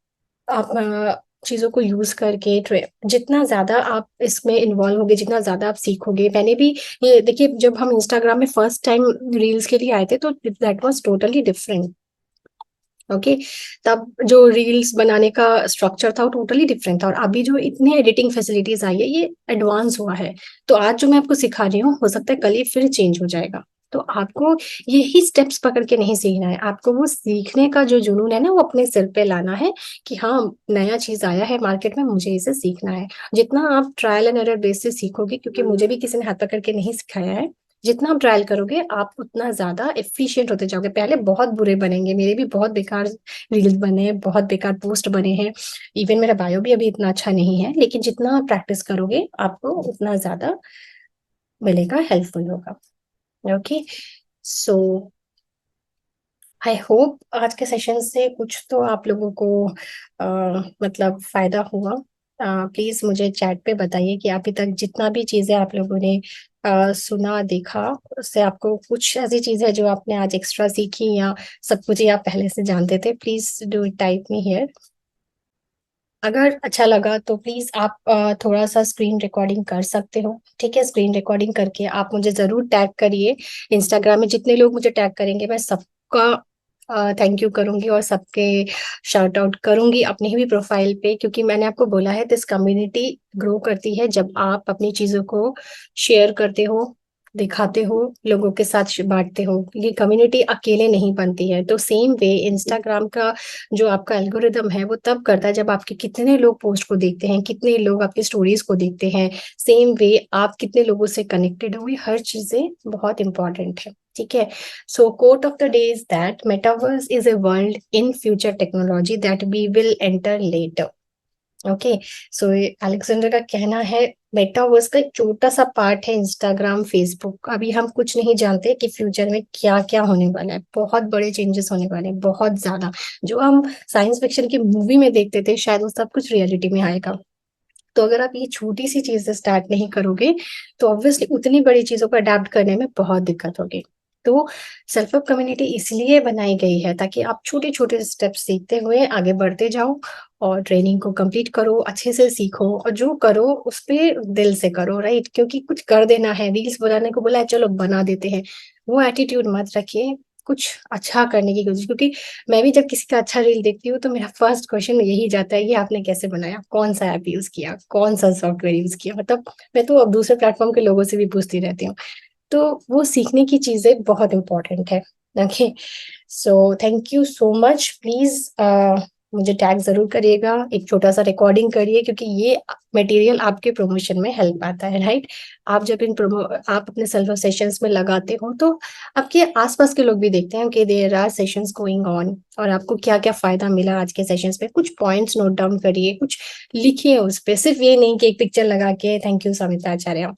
चीजों को यूज करके जितना ज्यादा आप इसमें इन्वॉल्व होगे, जितना ज्यादा आप सीखोगे। मैंने भी ये देखिए, जब हम इंस्टाग्राम में फर्स्ट टाइम रील्स के लिए आए थे तो that was totally different. Okay, तब जो रील्स बनाने का स्ट्रक्चर था वो टोटली डिफरेंट था, और अभी जो इतनी एडिटिंग फैसिलिटीज आई है ये एडवांस हुआ है। तो आज जो मैं आपको सिखा रही हूँ, हो सकता है कल ही फिर चेंज हो जाएगा। तो आपको यही स्टेप्स पकड़ के नहीं सीखना है, आपको वो सीखने का जो जुनून है ना, वो अपने सिर पे लाना है कि हाँ नया चीज आया है मार्केट में, मुझे इसे सीखना है। जितना आप ट्रायल एंड एरर बेस से सीखोगे, क्योंकि मुझे भी किसी ने हाथ पकड़ के नहीं सिखाया है, जितना आप ट्रायल करोगे आप उतना ज्यादा एफिशिएंट होते जाओगे। पहले बहुत बुरे बनेंगे, मेरे भी बहुत बेकार रील्स बने हैं, बहुत बेकार पोस्ट बने हैं, इवन मेरा बायो भी अभी इतना अच्छा नहीं है, लेकिन जितना आप प्रैक्टिस करोगे आपको उतना ज्यादा मिलेगा, हेल्पफुल होगा। ओके, सो आई होप आज के सेशन से कुछ तो आप लोगों को मतलब फायदा हुआ। प्लीज मुझे चैट पे बताइए कि अभी तक जितना भी चीजें आप लोगों ने सुना देखा, उससे आपको कुछ ऐसी चीजें जो आपने आज एक्स्ट्रा सीखी, या सब कुछ ही आप पहले से जानते थे। Please do type me here. अगर अच्छा लगा तो प्लीज आप थोड़ा सा स्क्रीन रिकॉर्डिंग कर सकते हो, ठीक है। स्क्रीन रिकॉर्डिंग करके आप मुझे जरूर टैग करिए। इंस्टाग्राम में जितने लोग मुझे टैग करेंगे मैं सबका थैंक यू करूंगी, और सबके शाउट आउट करूंगी अपनी ही भी प्रोफाइल पे, क्योंकि मैंने आपको बोला है दिस कम्युनिटी ग्रो करती है जब आप अपनी चीजों को शेयर करते हो, दिखाते हो, लोगों के साथ बांटते हो। ये कम्युनिटी अकेले नहीं बनती है। तो सेम वे इंस्टाग्राम का जो आपका एल्गोरिदम है वो तब करता है जब आपके कितने लोग पोस्ट को देखते हैं, कितने लोग आपकी स्टोरीज को देखते हैं, सेम वे आप कितने लोगों से कनेक्टेड हो, ये हर चीजें बहुत इंपॉर्टेंट है, ठीक है। So quote of the day is that metaverse is a world in future technology that we will enter later. Okay, so Alexander का कहना है मेटावर्स का एक छोटा सा पार्ट है इंस्टाग्राम फेसबुक। अभी हम कुछ नहीं जानते कि फ्यूचर में क्या क्या होने वाला है, बहुत बड़े चेंजेस होने वाले हैं, बहुत ज्यादा। जो हम साइंस फिक्शन की मूवी में देखते थे शायद वो सब कुछ रियलिटी में आएगा। तो अगर आप ये छोटी सी चीज से स्टार्ट नहीं करोगे तो ऑब्वियसली उतनी बड़ी चीजों को अडेप्ट करने में बहुत दिक्कत होगी। तो सेल्फ हेल्प कम्युनिटी इसलिए बनाई गई है ताकि आप छोटे छोटे स्टेप्स सीखते हुए आगे बढ़ते जाओ, और ट्रेनिंग को कंप्लीट करो, अच्छे से सीखो, और जो करो उस पे दिल से करो, राइट। क्योंकि कुछ कर देना है, रील्स बनाने को बोला है चलो बना देते हैं, वो एटीट्यूड मत रखिए। कुछ अच्छा करने की कोशिश, क्योंकि मैं भी जब किसी का अच्छा रील देखती हूँ तो मेरा फर्स्ट क्वेश्चन यही जाता है, ये आपने कैसे बनाया, कौन सा ऐप यूज किया, कौन सा सॉफ्टवेयर यूज किया, मतलब मैं तो अब दूसरे प्लेटफॉर्म के लोगों से भी पूछती रहती हूँ। तो वो सीखने की चीजें बहुत इंपॉर्टेंट है। Okay, so thank you so much. Please मुझे टैग जरूर करिएगा, एक छोटा सा रिकॉर्डिंग करिए, क्योंकि ये मटेरियल आपके प्रमोशन में हेल्प आता है, राइट। आप जब आप अपने सेल्फ सेशंस में लगाते हो तो आपके आसपास के लोग भी देखते हैं कि there are sessions going on, और आपको क्या क्या फायदा मिला आज के सेशंस में। कुछ पॉइंट्स नोट डाउन करिए, कुछ लिखिए उस पे, सिर्फ ये नहीं कि एक पिक्चर लगा के थैंक यू समिता आचार्य।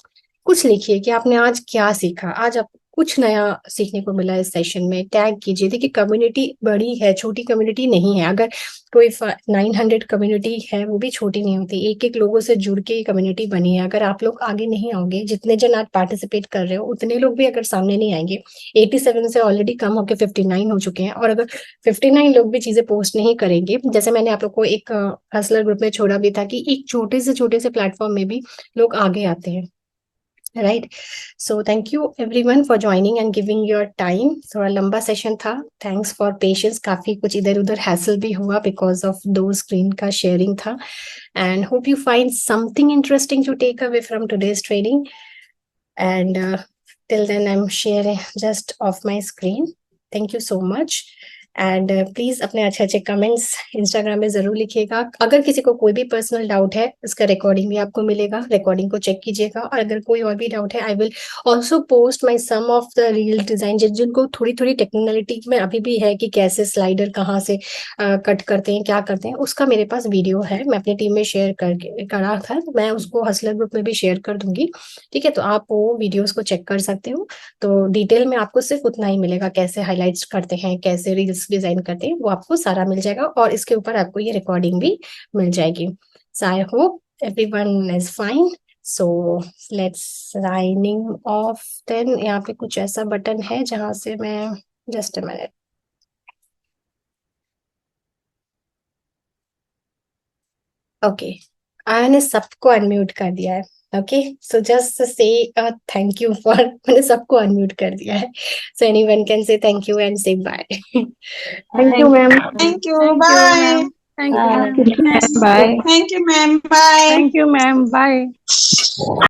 कुछ लिखिए कि आपने आज क्या सीखा, आज आप कुछ नया सीखने को मिला इस सेशन में। टैग कीजिए। देखिए कम्युनिटी बड़ी है, छोटी कम्युनिटी नहीं है। अगर कोई 900 कम्युनिटी है, वो भी छोटी नहीं होती, एक एक लोगों से जुड़ के कम्युनिटी बनी है। अगर आप लोग आगे नहीं आओगे, जितने जन आज पार्टिसिपेट कर रहे हो उतने लोग भी अगर सामने नहीं आएंगे, 87 से ऑलरेडी कम होकर 59 हो चुके हैं, और अगर 59 लोग भी चीजें पोस्ट नहीं करेंगे, जैसे मैंने आप लोग को एक हसलर ग्रुप में छोड़ा भी था कि एक छोटे से प्लेटफॉर्म में भी लोग आगे आते हैं, right. So thank you everyone for joining and giving your time. थोड़ा लंबा सेशन था, थैंक्स फॉर पेशेंस। काफी कुछ इधर उधर हैसल भी हुआ बिकॉज ऑफ दो स्क्रीन का शेयरिंग था, and hope you find something interesting to take away from today's training. And till then I'm sharing just off my screen. Thank you so much. And please अपने अच्छे अच्छे कमेंट्स इंस्टाग्राम में जरूर लिखिएगा। अगर किसी को कोई भी पर्सनल डाउट है, उसका रिकॉर्डिंग भी आपको मिलेगा, रिकॉर्डिंग को चेक कीजिएगा। और अगर कोई और भी डाउट है, I will also post my some of the reel design, जिनको थोड़ी थोड़ी टेक्निकलिटी में अभी भी है कि कैसे स्लाइडर कहाँ से कट करते हैं, क्या करते हैं, उसका मेरे पास वीडियो है, मैं अपनी टीम में शेयर करके करा था, तो मैं उसको हसलर ग्रुप में भी शेयर कर दूंगी। ठीक है, तो आप वो वीडियोस को चेक कर सकते हो। तो डिटेल में आपको सिर्फ उतना ही मिलेगा, कैसे हाइलाइट्स करते हैं, कैसे रील्स डिजाइन करते हैं, वो आपको सारा मिल जाएगा, और इसके ऊपर आपको ये रिकॉर्डिंग भी मिल जाएगी। So I hope everyone is fine. So let's signing off then. यहाँ पे कुछ ऐसा बटन है जहां से मैं, जस्ट अ मिनट, ओके, मैंने सबको अनम्यूट कर दिया है। Okay, so just say thank you for, मैंने सबको अनम्यूट कर दिया है, so anyone can say thank you and से bye. Thank you, ma'am. Thank you. Thank you, Bye. ma'am. Thank you, Bye. ma'am. Bye. Thank you, ma'am. Bye. Thank you, ma'am. Bye.